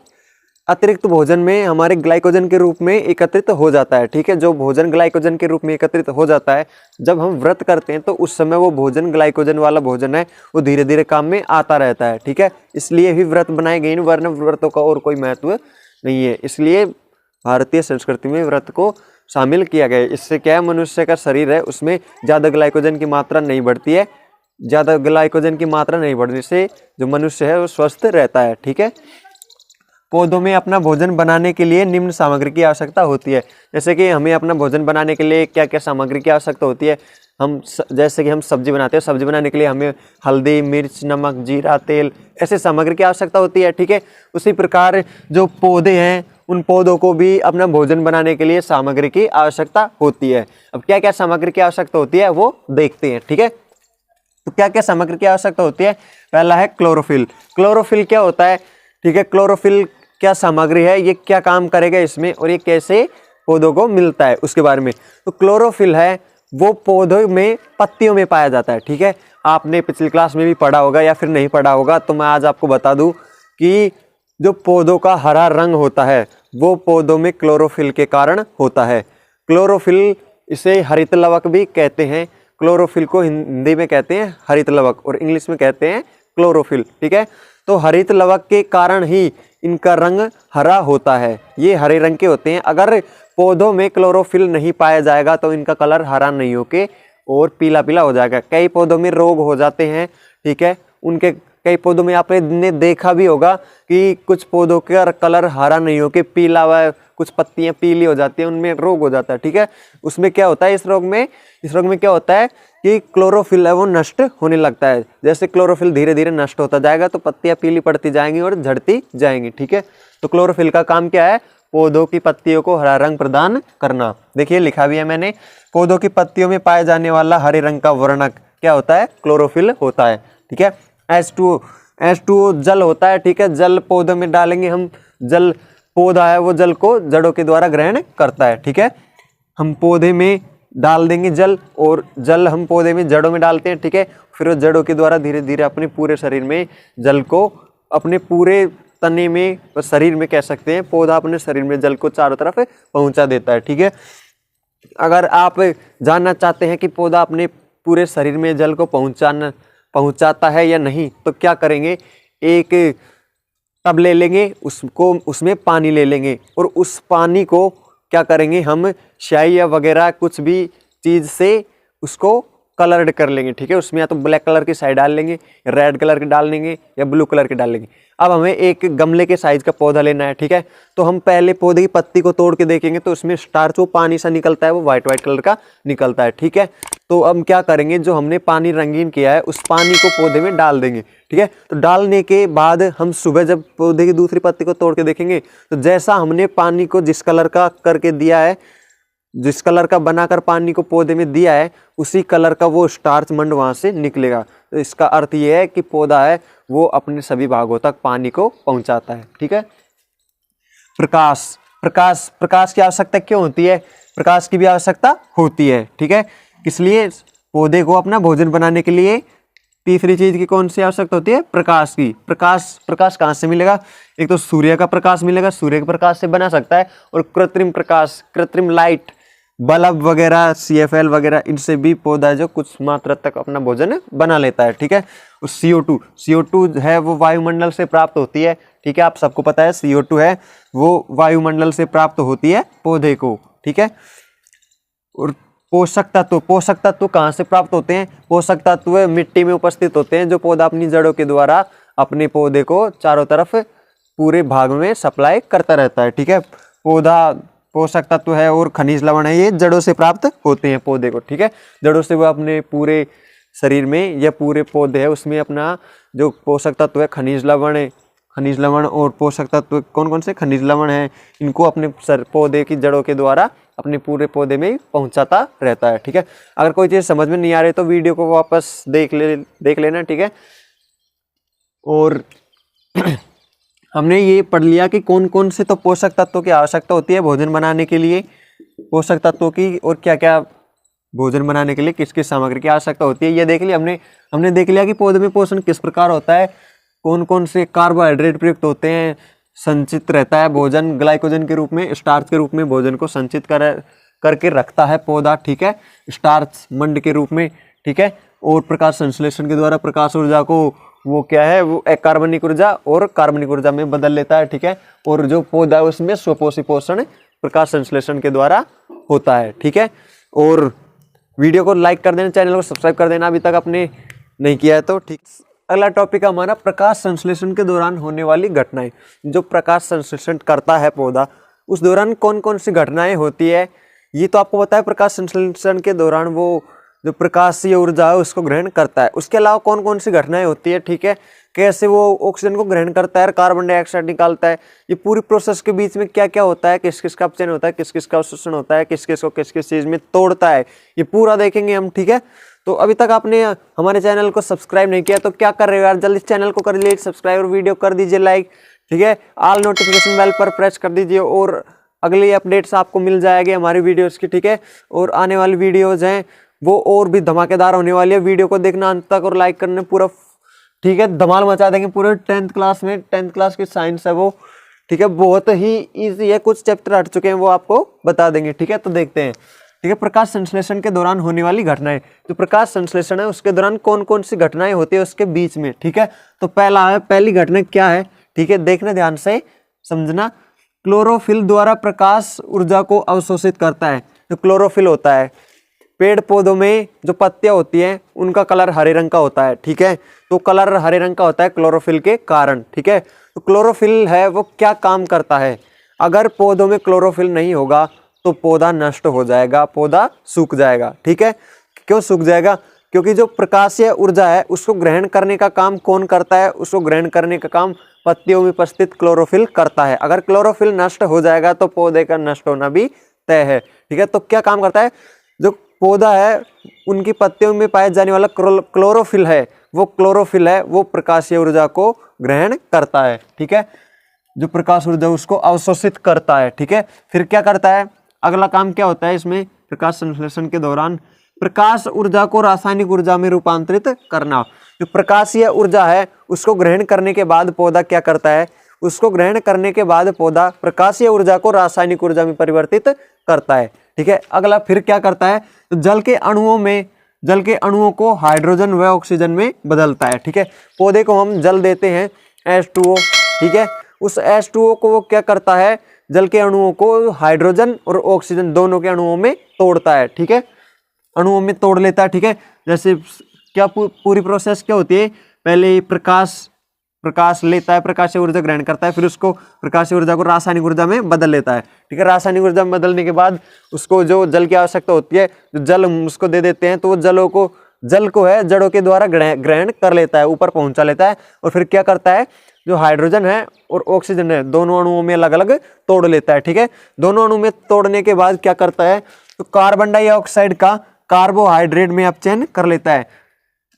अतिरिक्त भोजन में हमारे ग्लाइकोजन के रूप में एकत्रित हो जाता है। ठीक है, जो भोजन ग्लाइकोजन के रूप में एकत्रित हो जाता है जब हम व्रत करते हैं तो उस समय वो भोजन ग्लाइकोजन वाला भोजन है वो धीरे धीरे काम में आता रहता है। ठीक है, इसलिए भी व्रत बनाए गए, वरना व्रतों का और कोई महत्व नहीं है, इसलिए भारतीय संस्कृति में व्रत को शामिल किया गया है। इससे क्या है, मनुष्य का शरीर है उसमें ज़्यादा ग्लाइकोजन की मात्रा नहीं बढ़ती है, ज़्यादा ग्लाइकोजन की मात्रा नहीं बढ़ने से जो मनुष्य है वो स्वस्थ रहता है। ठीक है, पौधों में अपना भोजन बनाने के लिए निम्न सामग्री की आवश्यकता होती है। जैसे कि हमें अपना भोजन बनाने के लिए क्या क्या सामग्री की आवश्यकता होती है, जैसे कि हम सब्जी बनाते हैं, सब्जी बनाने के लिए हमें हल्दी, मिर्च, नमक, जीरा, तेल ऐसे सामग्री की आवश्यकता होती है। ठीक है, उसी प्रकार जो पौधे हैं उन पौधों को भी अपना भोजन बनाने के लिए सामग्री की आवश्यकता होती है। अब क्या क्या सामग्री की आवश्यकता होती है वो देखते हैं। ठीक है, तो क्या क्या सामग्री की आवश्यकता होती है, पहला है क्लोरोफिल। क्लोरोफिल क्या होता है, ठीक है, क्लोरोफिल क्या सामग्री है, ये क्या काम करेगा इसमें और ये कैसे पौधों को मिलता है उसके बारे में। तो क्लोरोफिल है वो पौधों में पत्तियों में पाया जाता है। ठीक है, आपने पिछली क्लास में भी पढ़ा होगा या फिर नहीं पढ़ा होगा, तो मैं आज आपको बता दूं कि जो पौधों का हरा रंग होता है वो पौधों में क्लोरोफिल के कारण होता है। क्लोरोफिल इसे हरित लवक भी कहते हैं। क्लोरोफिल को हिंदी में कहते हैं हरित लवक और इंग्लिश में कहते हैं क्लोरोफिल, ठीक है। तो हरित लवक के कारण ही इनका रंग हरा होता है, ये हरे रंग के होते हैं। अगर पौधों में क्लोरोफिल नहीं पाया जाएगा तो इनका कलर हरा नहीं होके और पीला पीला हो जाएगा। कई पौधों में रोग हो जाते हैं, ठीक है। उनके कई पौधों में आपने देखा भी होगा कि कुछ पौधों का कलर हरा नहीं होके पीला हुआ, कुछ पत्तियां पीली हो जाती हैं, उनमें रोग हो जाता है, ठीक है। उसमें क्या होता है, इस रोग में क्या होता है कि क्लोरोफिल है वो नष्ट होने लगता है। जैसे क्लोरोफिल धीरे धीरे नष्ट होता जाएगा तो पत्तियां पीली पड़ती जाएंगी और झड़ती जाएंगी, ठीक है। तो क्लोरोफिल का काम क्या है, पौधों की पत्तियों को हरा रंग प्रदान करना। देखिए लिखा भी है मैंने, पौधों की पत्तियों में पाए जाने वाला हरे रंग का वर्णक क्या होता है, क्लोरोफिल होता है, ठीक है। H2O जल होता है, ठीक है। जल पौधों में डालेंगे हम, जल पौधा है वो जल को जड़ों के द्वारा ग्रहण करता है, ठीक है। हम पौधे में डाल देंगे जल और जल हम पौधे में जड़ों में डालते हैं, ठीक है। फिर वो जड़ों के द्वारा धीरे धीरे अपने पूरे शरीर में जल को, अपने पूरे तने में, शरीर में कह सकते हैं, पौधा अपने शरीर में जल को चारों तरफ पहुंचा देता है, ठीक है। अगर आप जानना चाहते हैं कि पौधा अपने पूरे शरीर में जल को पहुंचाता है या नहीं, तो क्या करेंगे, एक टब ले लेंगे, उसमें पानी ले लेंगे और उस पानी को क्या करेंगे, हम स्याही या वगैरह कुछ भी चीज़ से उसको कलर्ड कर लेंगे, ठीक है। उसमें या तो ब्लैक कलर की स्याही डाल लेंगे, रेड कलर की डाल लेंगे या ब्लू कलर की डाल लेंगे। अब हमें एक गमले के साइज का पौधा लेना है, ठीक है। तो हम पहले पौधे की पत्ती को तोड़ के देखेंगे तो उसमें स्टार्च, वो पानी सा निकलता है, वो व्हाइट कलर का निकलता है, ठीक है। तो अब क्या करेंगे, जो हमने पानी रंगीन किया है उस पानी को पौधे में डाल देंगे, ठीक है। तो डालने के बाद हम सुबह जब पौधे की दूसरी पत्ती को तोड़ के देखेंगे तो जैसा हमने पानी को जिस कलर का करके दिया है, जिस कलर का बनाकर पानी को पौधे में दिया है, उसी कलर का वो स्टार्च मंड वहां से निकलेगा। तो इसका अर्थ ये है कि पौधा है वो अपने सभी भागों तक पानी को पहुंचाता है, ठीक है। प्रकाश की आवश्यकता क्यों होती है, प्रकाश की भी आवश्यकता होती है, ठीक है। इसलिए पौधे को अपना भोजन बनाने के लिए तीसरी चीज की कौन सी आवश्यकता होती है, प्रकाश की। प्रकाश कहाँ से मिलेगा, एक तो सूर्य का प्रकाश मिलेगा, सूर्य के प्रकाश से बना सकता है, और कृत्रिम प्रकाश, कृत्रिम लाइट, बल्ब वगैरह, CFL वगैरह, इनसे भी पौधा जो कुछ मात्रा तक अपना भोजन बना लेता है, ठीक है। और CO2 है वो वायुमंडल से प्राप्त होती है, ठीक है। आप सबको पता है CO2 है वो वायुमंडल से प्राप्त होती है पौधे को, ठीक है। और पोषक तत्व कहाँ से प्राप्त होते हैं, पोषक तत्व मिट्टी में उपस्थित होते हैं, जो पौधा अपनी जड़ों के द्वारा अपने पौधे को चारों तरफ पूरे भाग में सप्लाई करता रहता है, ठीक है। पौधा पोषक तत्व है और खनिज लवण है, ये जड़ों से प्राप्त होते हैं पौधे को, ठीक है। जड़ों से वो अपने पूरे शरीर में या पूरे पौधे है उसमें अपना जो पोषक तत्व है, खनिज लवण और पोषक तत्व कौन कौन से, खनिज लवण है, इनको अपने पौधे की जड़ों के द्वारा अपने पूरे पौधे में पहुंचाता रहता है, ठीक है। अगर कोई चीज़ समझ में नहीं आ रही तो वीडियो को वापस देख लेना, ठीक है। और हमने ये पढ़ लिया कि कौन कौन से तो पोषक तत्वों की आवश्यकता होती है भोजन बनाने के लिए, पोषक तत्वों की, और क्या क्या भोजन बनाने के लिए किस किस सामग्री की आवश्यकता होती है, ये देख लिया हमने देख लिया कि पौधे में पोषण किस प्रकार होता है, कौन कौन से कार्बोहाइड्रेट प्रयुक्त होते हैं, संचित रहता है भोजन ग्लाइकोजन के रूप में, स्टार्च के रूप में भोजन को संचित करके रखता है पौधा, ठीक है, स्टार्च मंड के रूप में, ठीक है। और प्रकाश संश्लेषण के द्वारा प्रकाश ऊर्जा को वो क्या है, वो अकार्बनिक ऊर्जा और कार्बनिक ऊर्जा में बदल लेता है, ठीक है। और जो पौधा है उसमें स्वपोषी पोषण प्रकाश संश्लेषण के द्वारा होता है, ठीक है। और वीडियो को लाइक कर देना, चैनल को सब्सक्राइब कर देना अभी तक आपने नहीं किया है तो, ठीक। अगला टॉपिक हमारा प्रकाश संश्लेषण के दौरान होने वाली घटनाएं। जो प्रकाश संश्लेषण करता है पौधा, उस दौरान कौन कौन सी घटनाएं होती है, ये तो आपको पता है। प्रकाश संश्लेषण के दौरान वो जो प्रकाशीय ऊर्जा है उसको ग्रहण करता है, उसके अलावा कौन कौन सी घटनाएं होती है, ठीक है। कैसे वो ऑक्सीजन को ग्रहण करता है, कार्बन डाइऑक्साइड निकालता है, ये पूरी प्रोसेस के बीच में क्या क्या होता है, किस किस का अपचयन होता है, किस किस का अवशोषण होता है, किस किस को किस किस चीज़ में तोड़ता है, ये पूरा देखेंगे हम, ठीक है। तो अभी तक आपने हमारे चैनल को सब्सक्राइब नहीं किया तो क्या कर रहे हो यार, जल्दी चैनल को कर लीजिए सब्सक्राइब और वीडियो कर दीजिए लाइक, ठीक है। ऑल नोटिफिकेशन बेल पर प्रेस कर दीजिए और अगली अपडेट्स आपको मिल जाएगी हमारी वीडियोज़ की, ठीक है। और आने वाली वीडियोज़ हैं वो और भी धमाकेदार होने वाली है, वीडियो को देखना अंत तक और लाइक करना पूरा, ठीक है। धमाल मचा देंगे पूरे 10th क्लास में, 10th क्लास की साइंस है वो, ठीक है। बहुत ही ईजी है, कुछ चैप्टर हट चुके हैं वो आपको बता देंगे, ठीक है। तो देखते हैं, ठीक है। प्रकाश संश्लेषण के दौरान होने वाली घटनाएं, जो प्रकाश संश्लेषण है उसके दौरान कौन कौन सी घटनाएं होती है उसके बीच में, ठीक है। तो पहली घटना क्या है, ठीक है, देखना ध्यान से समझना। क्लोरोफिल द्वारा प्रकाश ऊर्जा को अवशोषित करता है। जो क्लोरोफिल होता है, पेड़ पौधों में जो पत्तियां होती हैं उनका कलर हरे रंग का होता है, ठीक है। तो कलर हरे रंग का होता है क्लोरोफिल के कारण, ठीक है। तो क्लोरोफिल है वो क्या काम करता है, अगर पौधों में क्लोरोफिल नहीं होगा तो पौधा नष्ट हो जाएगा, पौधा सूख जाएगा, ठीक है। क्यों सूख जाएगा, क्योंकि जो प्रकाशीय ऊर्जा है उसको ग्रहण करने का काम कौन करता है, उसको ग्रहण करने का काम पत्तियों में उपस्थित क्लोरोफिल करता है। अगर क्लोरोफिल नष्ट हो जाएगा तो पौधे का नष्ट होना भी तय है, ठीक है। तो क्या काम करता है, जो पौधा है उनकी पत्तियों में पाए जाने वाला क्लोरोफिल है, वो प्रकाशीय ऊर्जा को ग्रहण करता है, ठीक है। जो प्रकाश ऊर्जा उसको अवशोषित करता है, ठीक है। फिर क्या करता है, अगला काम क्या होता है इसमें, प्रकाश संश्लेषण के दौरान प्रकाश ऊर्जा को रासायनिक ऊर्जा में रूपांतरित करना। जो प्रकाशीय ऊर्जा है उसको ग्रहण करने के बाद पौधा क्या करता है, उसको ग्रहण करने के बाद पौधा प्रकाशीय ऊर्जा को रासायनिक ऊर्जा में परिवर्तित करता है, ठीक है। अगला फिर क्या करता है, तो जल के अणुओं को हाइड्रोजन व ऑक्सीजन में बदलता है, ठीक है। पौधे को हम जल देते हैं H2O, ठीक है। उस H2O को वो क्या करता है, जल के अणुओं को हाइड्रोजन और ऑक्सीजन दोनों के अणुओं में तोड़ता है, ठीक है, अणुओं में तोड़ लेता है, ठीक है। जैसे क्या पूरी प्रोसेस क्या होती है, पहले प्रकाश लेता है, प्रकाशीय ऊर्जा ग्रहण करता है, फिर उसको प्रकाशीय ऊर्जा को रासायनिक ऊर्जा में बदल लेता है, ठीक है। रासायनिक ऊर्जा में बदलने के बाद उसको जो जल की आवश्यकता होती है, जो जल हम उसको दे देते हैं, तो वो जल को है जड़ों के द्वारा ग्रहण कर लेता है, ऊपर पहुंचा लेता है, और फिर क्या करता है, जो हाइड्रोजन है और ऑक्सीजन है दोनों अणुओं में अलग अलग तोड़ लेता है, ठीक है। दोनों अणु में तोड़ने के बाद क्या करता है, तो कार्बन डाइऑक्साइड का कार्बोहाइड्रेट में अपचयन कर लेता है।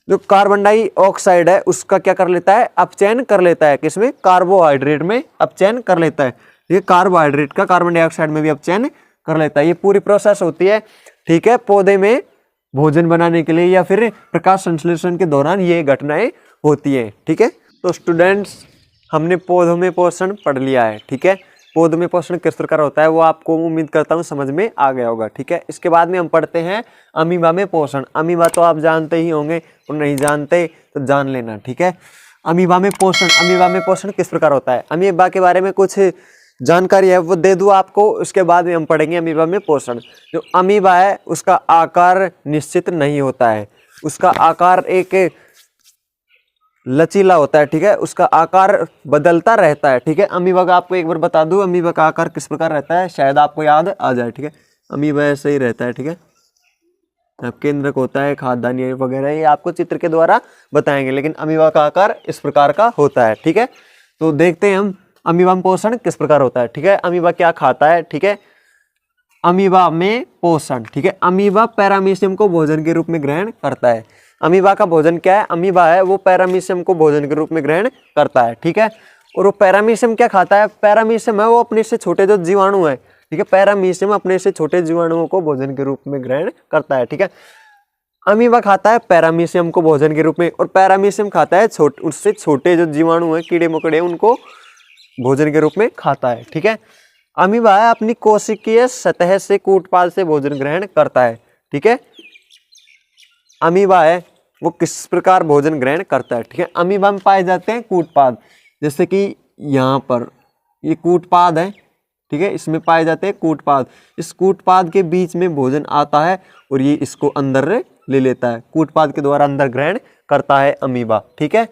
जो कार्बन डाइऑक्साइड है उसका क्या कर लेता है, अपचयन कर लेता है, किसमें, कार्बोहाइड्रेट में अपचयन कर लेता है। ये कार्बोहाइड्रेट का कार्बन डाइऑक्साइड में भी अपचयन कर लेता है। ये पूरी प्रोसेस होती है, ठीक है, पौधे में भोजन बनाने के लिए या फिर प्रकाश संश्लेषण के दौरान ये घटनाएं होती है, ठीक है। तो स्टूडेंट्स, हमने पौधों में पोषण पढ़ लिया है, ठीक है। पौधों में पोषण किस प्रकार होता है वो आपको उम्मीद करता हूँ समझ में आ गया होगा, ठीक है। इसके बाद में हम पढ़ते हैं अमीबा में पोषण। अमीबा तो आप जानते ही होंगे, और नहीं जानते तो जान लेना, ठीक है। अमीबा में पोषण किस प्रकार होता है, अमीबा के बारे में कुछ जानकारी है वो दे दूँ आपको, उसके बाद में हम पढ़ेंगे अमीबा में पोषण। जो अमीबा है उसका आकार निश्चित नहीं होता है, उसका आकार एक लचीला होता है, ठीक है, उसका आकार बदलता रहता है, ठीक है। अमीबा का आपको एक बार बता दूं, अमीबा का आकार किस प्रकार रहता है, शायद आपको याद आ जाए, ठीक है। अमीबा ऐसे ही रहता है, ठीक है, केंद्रक होता है, खाद्यान्न वगैरह ये आपको चित्र के द्वारा बताएंगे, लेकिन अमीबा का आकार इस प्रकार का होता है, ठीक है। तो देखते हैं हम अमीबा में पोषण किस प्रकार होता है, ठीक है। अमीबा क्या खाता है, ठीक है, अमीबा में पोषण, ठीक है। अमीबा पैरामीशियम को भोजन के रूप में ग्रहण करता है। अमीबा का भोजन क्या है, अमीबा है वो पैरामीशियम को भोजन के रूप में ग्रहण करता है, ठीक है। और वो पैरामीशियम क्या खाता है, पैरामीशियम है वो अपने से छोटे जो जीवाणु है, ठीक है, पैरामीशियम अपने से छोटे जीवाणुओं को भोजन के रूप में ग्रहण करता है, ठीक है। अमीबा खाता है पैरामीशियम को भोजन के रूप में, और पैरामीशियम खाता है उससे छोटे जो जीवाणु है, कीड़े मकोड़े, उनको भोजन के रूप में खाता है, ठीक है। अमीबा है अपनी कोशिकीय सतह से कूटपाद से भोजन ग्रहण करता है, ठीक है। अमीबा है वो किस प्रकार भोजन ग्रहण करता है, ठीक है। अमीबा में पाए जाते हैं कूटपाद, जैसे कि यहाँ पर ये कूटपाद है, ठीक है, इसमें पाए जाते हैं कूटपाद। इस कूटपाद के बीच में भोजन आता है और ये इसको अंदर ले लेता है, कूटपाद के द्वारा अंदर ग्रहण करता है अमीबा, ठीक है।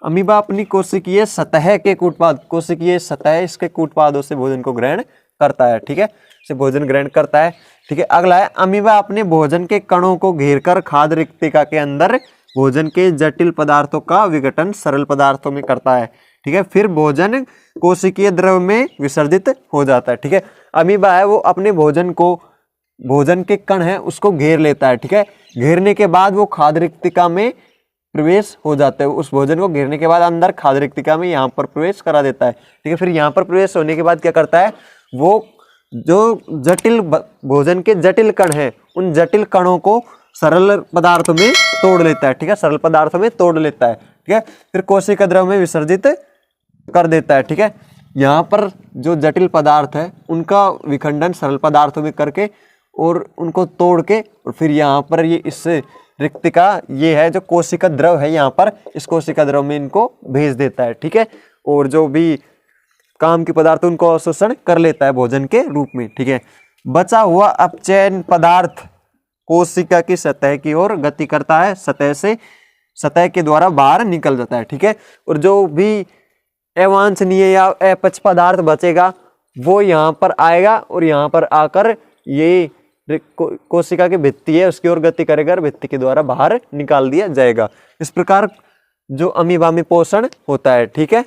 अमीबा अपनी कोशिकीय सतह के कोशिकीय सतह इसके कूटपादों से भोजन को ग्रहण करता है, ठीक है, से भोजन ग्रहण करता है, ठीक है। अगला है अमीबा अपने भोजन के कणों को घेरकर खाद्य रिक्तिका के अंदर भोजन के जटिल पदार्थों का विघटन सरल पदार्थों में करता है, ठीक है। फिर भोजन कोशिकीय द्रव में विसर्जित हो जाता है, ठीक है। अमीबा है वो अपने भोजन के कण है उसको घेर लेता है, ठीक है। घेरने के बाद वो खाद्य रिक्तिका में प्रवेश हो जाता है, उस भोजन को घेरने के बाद अंदर खाद्य रिक्तिका में यहाँ पर प्रवेश करा देता है, ठीक है। फिर यहाँ पर प्रवेश होने के बाद क्या करता है, वो जो जटिल भोजन के जटिल कण हैं उन जटिल कणों को सरल पदार्थों में तोड़ लेता है, ठीक है, सरल पदार्थों में तोड़ लेता है, ठीक है। फिर कोशिका द्रव में विसर्जित कर देता है, ठीक है। यहाँ पर जो जटिल पदार्थ है उनका विखंडन सरल पदार्थों में करके और उनको तोड़ के और फिर यहाँ पर ये इस रिक्तिका, ये है जो कोशिका द्रव है, यहाँ पर इस कोशिका द्रव में इनको भेज देता है। ठीक है, और जो भी काम के पदार्थ उनको अवशोषण कर लेता है भोजन के रूप में। ठीक है, बचा हुआ अपचयन पदार्थ कोशिका की सतह की ओर गति करता है, सतह के द्वारा बाहर निकल जाता है। ठीक है, और जो भी अवांछनीय या अपच पदार्थ बचेगा वो यहाँ पर आएगा और यहाँ पर आकर ये कोशिका की भित्ति है उसकी ओर गति करेगा और भित्ति के द्वारा बाहर निकाल दिया जाएगा। इस प्रकार जो अमीबा में पोषण होता है। ठीक है,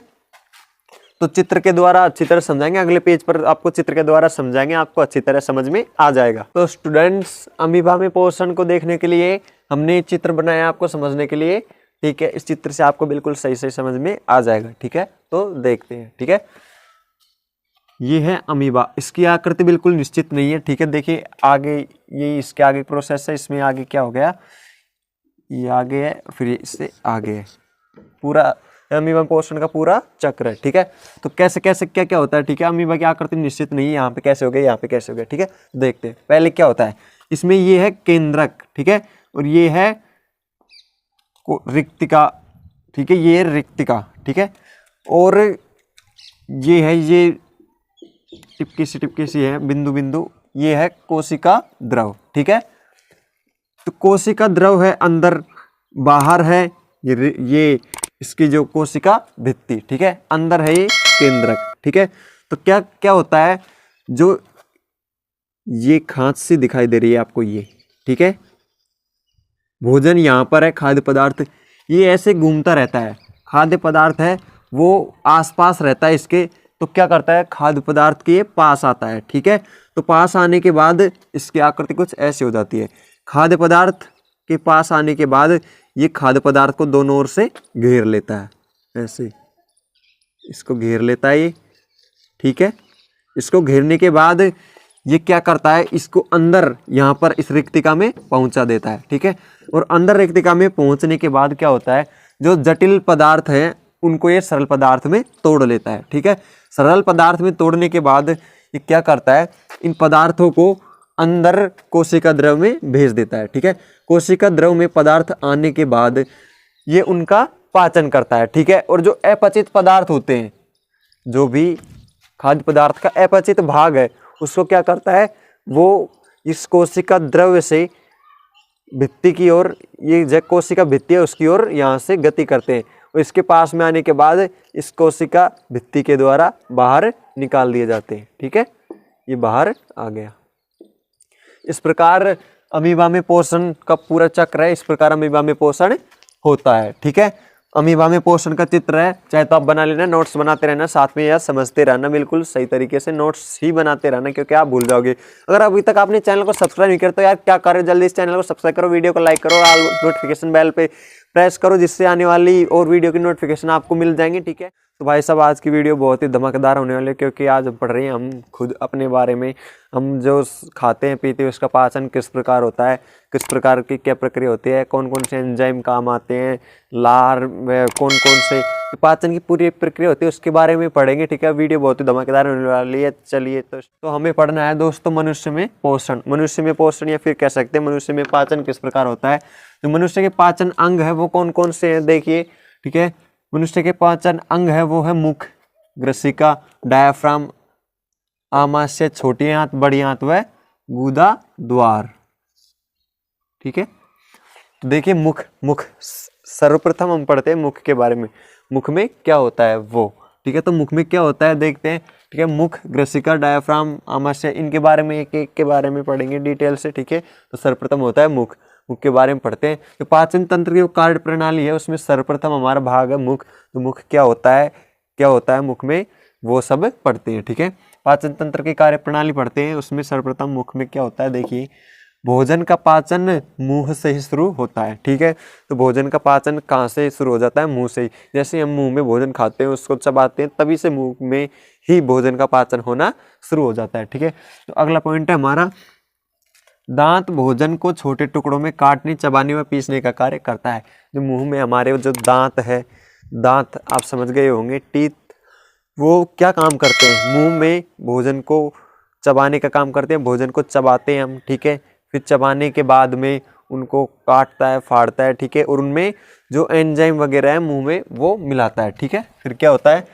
तो चित्र के द्वारा अच्छी तरह समझाएंगे, अगले पेज पर आपको चित्र के द्वारा समझाएंगे, आपको अच्छी तरह समझ में आ जाएगा। तो स्टूडेंट्स, अमीबा में पोषण को देखने के लिए हमने चित्र बनाया आपको समझने के लिए। ठीक है, इस चित्र से आपको बिल्कुल सही सही समझ में आ जाएगा। ठीक है, तो देखते हैं। ठीक है, ये है अमीबा, इसकी आकृति बिल्कुल निश्चित नहीं है। ठीक है, देखिए आगे ये इसके आगे प्रोसेस है, इसमें आगे क्या हो गया, ये आगे है फिर इससे आगे है, पूरा अमीबा पोषण का पूरा चक्र है। ठीक है, तो कैसे कैसे क्या क्या होता है। ठीक है, अमीबा की आकृति निश्चित नहीं है, यहाँ पे कैसे हो गया, यहाँ पे कैसे हो गया। ठीक है, देखते हैं पहले क्या होता है। इसमें ये है केंद्रक, ठीक है, और ये है रिक्तिका। ठीक है, ये रिक्तिका। ठीक है, और ये है, ये टिपकी सी है, बिंदु बिंदु, ये है कोशिका द्रव। ठीक है, तो कोशिका द्रव है अंदर, बाहर है ये इसकी जो कोशिका भित्ति। ठीक है, अंदर है ये केंद्रक। ठीक है, तो क्या क्या होता है, जो ये खांच सी दिखाई दे रही है आपको ये। ठीक है, भोजन यहाँ पर है, खाद्य पदार्थ ये ऐसे घूमता रहता है, खाद्य पदार्थ है वो आसपास रहता है इसके, तो क्या करता है, खाद्य पदार्थ के पास आता है। ठीक है, तो पास आने के बाद इसकी आकृति कुछ ऐसी हो जाती है। खाद्य पदार्थ के पास आने के बाद ये खाद्य पदार्थ को दोनों ओर से घेर लेता है, ऐसे इसको घेर लेता है ये। ठीक है, इसको घेरने के बाद ये क्या करता है, इसको अंदर यहाँ पर इस रिक्तिका में पहुंचा देता है। ठीक है, और अंदर रिक्तिका में पहुंचने के बाद क्या होता है, जो जटिल पदार्थ है उनको ये सरल पदार्थ में तोड़ लेता है। ठीक है, सरल पदार्थ में तोड़ने के बाद ये क्या करता है, इन पदार्थों को अंदर कोशिका द्रव में भेज देता है। ठीक है, कोशिका द्रव में पदार्थ आने के बाद ये उनका पाचन करता है। ठीक है, और जो अपचित पदार्थ होते हैं, जो भी खाद्य पदार्थ का अपचित भाग है उसको क्या करता है, वो इस कोशिका द्रव से भित्ति की ओर, ये जो कोशिका भित्ति है उसकी ओर यहाँ से गति करते हैं, और इसके पास में आने के बाद इस कोशिका भित्ति के द्वारा बाहर निकाल दिए जाते हैं। ठीक है, ये बाहर आ गया। इस प्रकार अमीबा में पोषण का पूरा चक्र है, इस प्रकार अमीबा में पोषण होता है। ठीक है, अमीबा में पोषण का चित्र है, चाहे तो आप बना लेना, नोट्स बनाते रहना, साथ में या समझते रहना, बिल्कुल सही तरीके से नोट्स ही बनाते रहना, क्योंकि आप भूल जाओगे। अगर अभी तक आपने चैनल को सब्सक्राइब नहीं किया तो यार क्या करें, जल्दी इस चैनल को सब्सक्राइब करो, वीडियो को लाइक करो, ऑल नोटिफिकेशन बेल पे प्रेस करो, जिससे आने वाली और वीडियो की नोटिफिकेशन आपको मिल जाएंगी। ठीक है, तो भाई साहब आज की वीडियो बहुत ही धमाकेदार होने वाली है, क्योंकि आज हम पढ़ रहे हैं हम खुद अपने बारे में, हम जो खाते हैं पीते हैं उसका पाचन किस प्रकार होता है, किस प्रकार की क्या प्रक्रिया होती है, कौन कौन से एंजाइम काम आते हैं, लार में कौन कौन से पाचन की पूरी प्रक्रिया होती है उसके बारे में पढ़ेंगे। ठीक है, वीडियो बहुत ही धमाकेदार होने वाली है। चलिए तो हमें पढ़ना है दोस्तों मनुष्य में पोषण, मनुष्य में पोषण या फिर कह सकते हैं मनुष्य में पाचन किस प्रकार होता है। जो मनुष्य के पाचन अंग है वो कौन कौन से हैं देखिए। ठीक है, मनुष्य के पाचन अंग है वो है मुख, ग्रसिका, डायाफ्राम, आमाशय, छोटी आंत, बड़ी आंत व गुदा द्वार। ठीक है, तो देखिए मुख सर्वप्रथम हम पढ़ते हैं मुख के बारे में, मुख में क्या होता है वो। ठीक है, तो मुख में क्या होता है देखते हैं। ठीक है, मुख, ग्रसिका, डायाफ्राम, आमाशय, इनके बारे में एक एक के बारे में पढ़ेंगे डिटेल से। ठीक है, तो सर्वप्रथम होता है मुख, मुख के बारे में पढ़ते हैं। तो पाचन तंत्र की जो कार्य प्रणाली है उसमें सर्वप्रथम हमारा भाग है मुख, तो मुख क्या होता है मुख में, वो सब पढ़ते हैं। ठीक है, पाचन तंत्र की कार्य प्रणाली पढ़ते हैं, उसमें सर्वप्रथम मुख में क्या होता है देखिए। भोजन का पाचन मुंह से ही शुरू होता है। ठीक है, तो भोजन का पाचन कहाँ से शुरू हो जाता है, मुंह से ही। जैसे हम मुंह में भोजन खाते हैं उसको चबाते हैं तभी से मुंह में ही भोजन का पाचन होना शुरू हो जाता है। ठीक है, तो अगला पॉइंट है हमारा, दांत भोजन को छोटे टुकड़ों में काटने, चबाने व पीसने का कार्य करता है। जो मुंह में हमारे जो दांत है, दांत आप समझ गए होंगे, टीथ, वो क्या काम करते हैं, मुंह में भोजन को चबाने का काम करते हैं, भोजन को चबाते हैं हम, ठीक है। फिर चबाने के बाद में उनको काटता है, फाड़ता है, ठीक है, और उनमें जो एंजाइम वगैरह है मुंह में वो मिलाता है, ठीक है। फिर क्या होता है,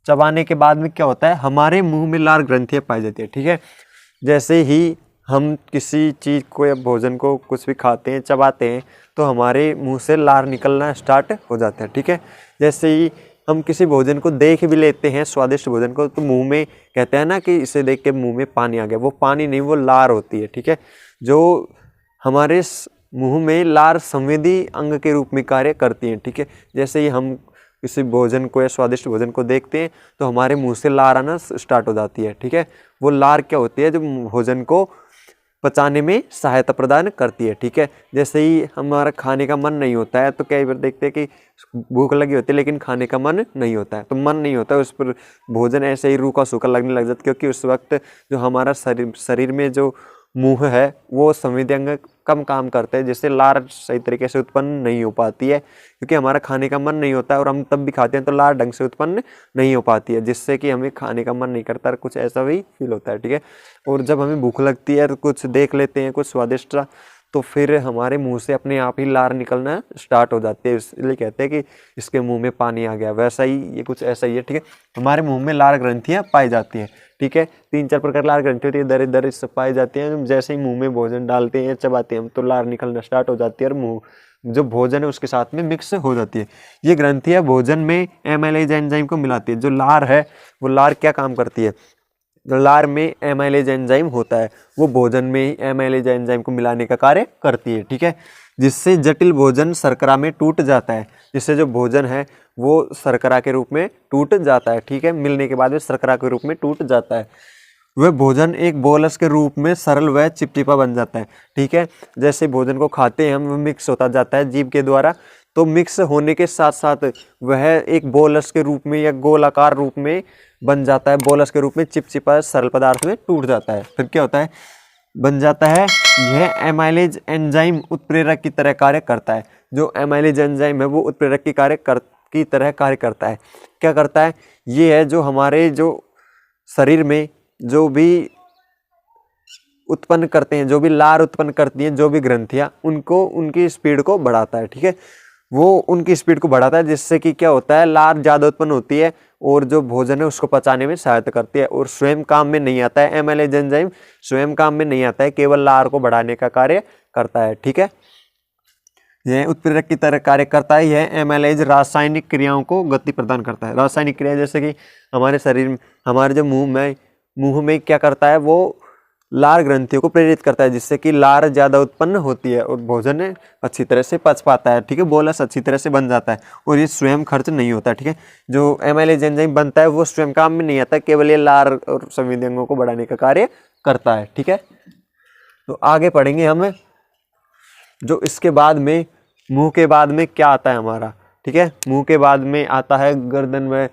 चबाने के बाद में क्या होता है, हमारे मुंह में लार ग्रंथियां पाई जाती है, ठीक है। जैसे ही हम किसी चीज़ को या भोजन को कुछ भी खाते हैं, चबाते हैं, तो हमारे मुंह से लार निकलना स्टार्ट हो जाता है, ठीक है। जैसे ही हम किसी भोजन को देख भी लेते हैं, स्वादिष्ट भोजन को, तो मुंह में कहते हैं ना कि इसे देख के मुंह में पानी आ गया, वो पानी नहीं, वो लार होती है, ठीक है। जो हमारे मुंह में लार संवेदी अंग के रूप में कार्य करती हैं, ठीक है। जैसे ही हम किसी भोजन को या स्वादिष्ट भोजन को देखते हैं तो हमारे मुंह से लार आना स्टार्ट हो जाती है, ठीक है। वो लार क्या होती है, जो भोजन को पचाने में सहायता प्रदान करती है, ठीक है। जैसे ही हमारा खाने का मन नहीं होता है, तो कई बार देखते हैं कि भूख लगी होती है लेकिन खाने का मन नहीं होता है, तो मन नहीं होता है, उस पर भोजन ऐसे ही रूखा सूखा लगने लग जाता है, क्योंकि उस वक्त जो हमारा शरीर में जो मुंह है वो संवेदी अंग कम काम करते हैं, जिससे लार सही तरीके से उत्पन्न नहीं हो पाती है, क्योंकि हमारा खाने का मन नहीं होता है और हम तब भी खाते हैं तो लार ढंग से उत्पन्न नहीं हो पाती है, जिससे कि हमें खाने का मन नहीं करता, कुछ ऐसा भी फील होता है, ठीक है। और जब हमें भूख लगती है तो कुछ देख लेते हैं कुछ स्वादिष्ट, तो फिर हमारे मुंह से अपने आप ही लार निकलना स्टार्ट हो जाती है, इसलिए कहते हैं कि इसके मुंह में पानी आ गया। वैसा ही ये कुछ ऐसा ही है, ठीक है। हमारे मुंह में लार ग्रंथियाँ पाई जाती हैं, ठीक है। 3-4 प्रकार लार ग्रंथि होती है, दर दर से पाई जाती हैं। जैसे ही मुंह में भोजन डालते हैं, चबाते हैं, तो लार निकलना स्टार्ट हो जाती है और मुंह जो भोजन है उसके साथ में मिक्स हो जाती है। ये ग्रंथियाँ भोजन में एमाइलेज एंजाइम को मिलाती है। जो लार है वो लार क्या काम करती है, जो लार में एमाइलेज एंजाइम होता है वो भोजन में एमाइलेज एंजाइम को मिलाने का कार्य करती है, ठीक है। जिससे जटिल भोजन शर्करा में टूट जाता है, जिससे जो भोजन है वो शर्करा के रूप में टूट जाता है, ठीक है। मिलने के बाद में शर्करा के रूप में टूट जाता है, वह भोजन एक बोलस के रूप में सरल व चिपचिपा बन जाता है, ठीक है। जैसे भोजन को खाते हैं हम, मिक्स होता जाता है जीभ के द्वारा, तो मिक्स होने के साथ साथ वह एक बोलस के रूप में या गोलाकार रूप में बन जाता है, बोलस के रूप में चिपचिपा सरल पदार्थ में टूट जाता है। फिर क्या होता है, बन जाता है, यह एमाइलेज एंजाइम उत्प्रेरक की तरह कार्य करता है। जो एमाइलेज एंजाइम है वो उत्प्रेरक की तरह कार्य करता है। क्या करता है, ये है जो हमारे जो शरीर में जो भी उत्पन्न करते हैं, जो भी लार उत्पन्न करती हैं, जो भी ग्रंथियाँ, उनको उनकी स्पीड को बढ़ाता है, ठीक है। वो उनकी स्पीड को बढ़ाता है, जिससे कि क्या होता है, लार ज़्यादा उत्पन्न होती है और जो भोजन है उसको पचाने में सहायता करती है, और स्वयं काम में नहीं आता है। एमाइलेज एंजाइम स्वयं काम में नहीं आता है, केवल लार को बढ़ाने का कार्य करता है, ठीक है। यह उत्प्रेरक की तरह कार्य करता है। यह एमाइलेज रासायनिक क्रियाओं को गति प्रदान करता है। रासायनिक क्रिया जैसे कि हमारे शरीर में, हमारे जो मुंह में क्या करता है, वो लार ग्रंथियों को प्रेरित करता है, जिससे कि लार ज़्यादा उत्पन्न होती है और भोजन अच्छी तरह से पच पाता है, ठीक है। बोलस अच्छी तरह से बन जाता है और ये स्वयं खर्च नहीं होता है, ठीक है। जो एमाइलेज एंजाइम बनता है वो स्वयं काम में नहीं आता, केवल ये लार और संवेदी अंगों को बढ़ाने का कार्य करता है, ठीक है। तो आगे पढ़ेंगे हम जो इसके बाद में मुंह के बाद में क्या आता है हमारा, ठीक है। मुंह के बाद में आता है गर्दन में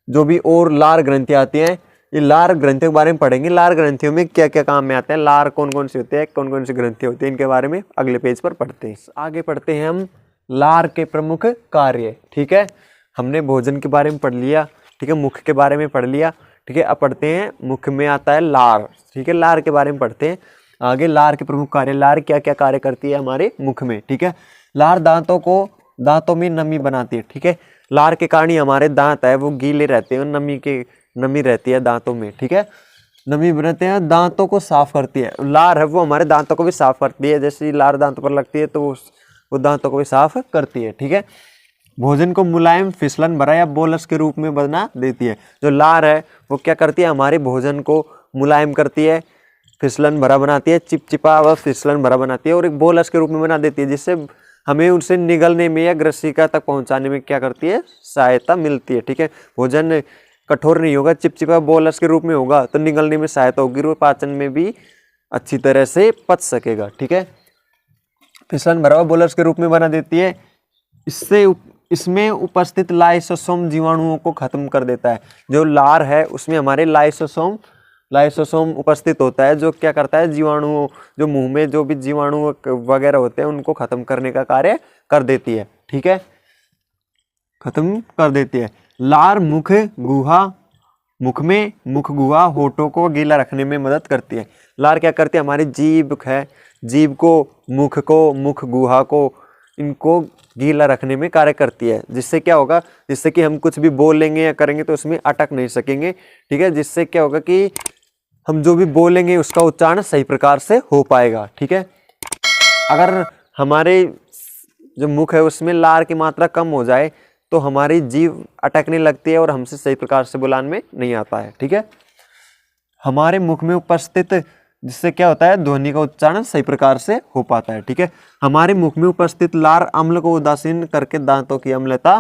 जो भी और लार ग्रंथियाँ आती हैं। ये लार ग्रंथियों के बारे में पढ़ेंगे, लार ग्रंथियों में क्या क्या काम में आते हैं, लार कौन कौन सी होती है, कौन कौन सी ग्रंथियाँ होती है, इनके बारे में अगले पेज पर पढ़ते हैं। आगे पढ़ते हैं हम लार के प्रमुख कार्य, ठीक है। हमने भोजन के बारे में पढ़ लिया, ठीक है, मुख के बारे में पढ़ लिया, ठीक है। अब पढ़ते हैं मुख में आता है लार, ठीक है। लार के बारे में पढ़ते हैं आगे, लार के प्रमुख कार्य, लार क्या क्या कार्य करती है हमारे मुख में, ठीक है। लार दांतों में नमी बनाती है, ठीक है। लार के कारण ही हमारे दांत है वो गीले रहते हैं, नमी रहती है दांतों में, ठीक है। नमी बनाते हैं, दांतों को साफ करती है। लार है वो हमारे दांतों को भी साफ करती है, जैसे लार दांतों पर लगती है तो वो दांतों को भी साफ करती है, ठीक है। भोजन को मुलायम, फिसलन भरा या बोलस के रूप में बना देती है। जो लार है वो क्या करती है, हमारे भोजन को मुलायम करती है, फिसलन भरा बनाती है, चिपचिपा व फिसलन भरा बनाती है और एक बोलस के रूप में बना देती है, जिससे हमें उनसे निगलने में या ग्रसिका तक पहुंचाने में क्या करती है, सहायता मिलती है, ठीक है। भोजन कठोर नहीं होगा, चिपचिपा बोलस के रूप में होगा तो निगलने में सहायता होगी और पाचन में भी अच्छी तरह से पच सकेगा, ठीक है। फिसलन भरा हुआ बोलस के रूप में बना देती है। इसमें उपस्थित लाइसोसोम जीवाणुओं को खत्म कर देता है। जो लार है उसमें हमारे लाइसोसोम उपस्थित होता है, जो क्या करता है, जीवाणुओं, जो मुंह में जो भी जीवाणु वगैरह होते हैं उनको खत्म करने का कार्य कर देती है, ठीक है, खत्म कर देती है। लार मुख, गुहा मुख गुहा होठों को गीला रखने में मदद करती है। लार क्या करती है, हमारी जीभ है, जीभ को, मुख गुहा को, इनको गीला रखने में कार्य करती है। जिससे क्या होगा, जिससे कि हम कुछ भी बोलेंगे या करेंगे तो उसमें अटक नहीं सकेंगे, ठीक है। जिससे क्या होगा कि हम जो भी बोलेंगे उसका उच्चारण सही प्रकार से हो पाएगा, ठीक है। अगर हमारे जो मुख है उसमें लार की मात्रा कम हो जाए तो हमारी जीभ अटकने लगती है और हमसे सही प्रकार से बुलान में नहीं आता है, ठीक है। हमारे मुख में उपस्थित, जिससे क्या होता है, ध्वनि का उच्चारण सही प्रकार से हो पाता है, ठीक है। हमारे मुख में उपस्थित लार अम्ल को उदासीन करके दांतों की अम्लता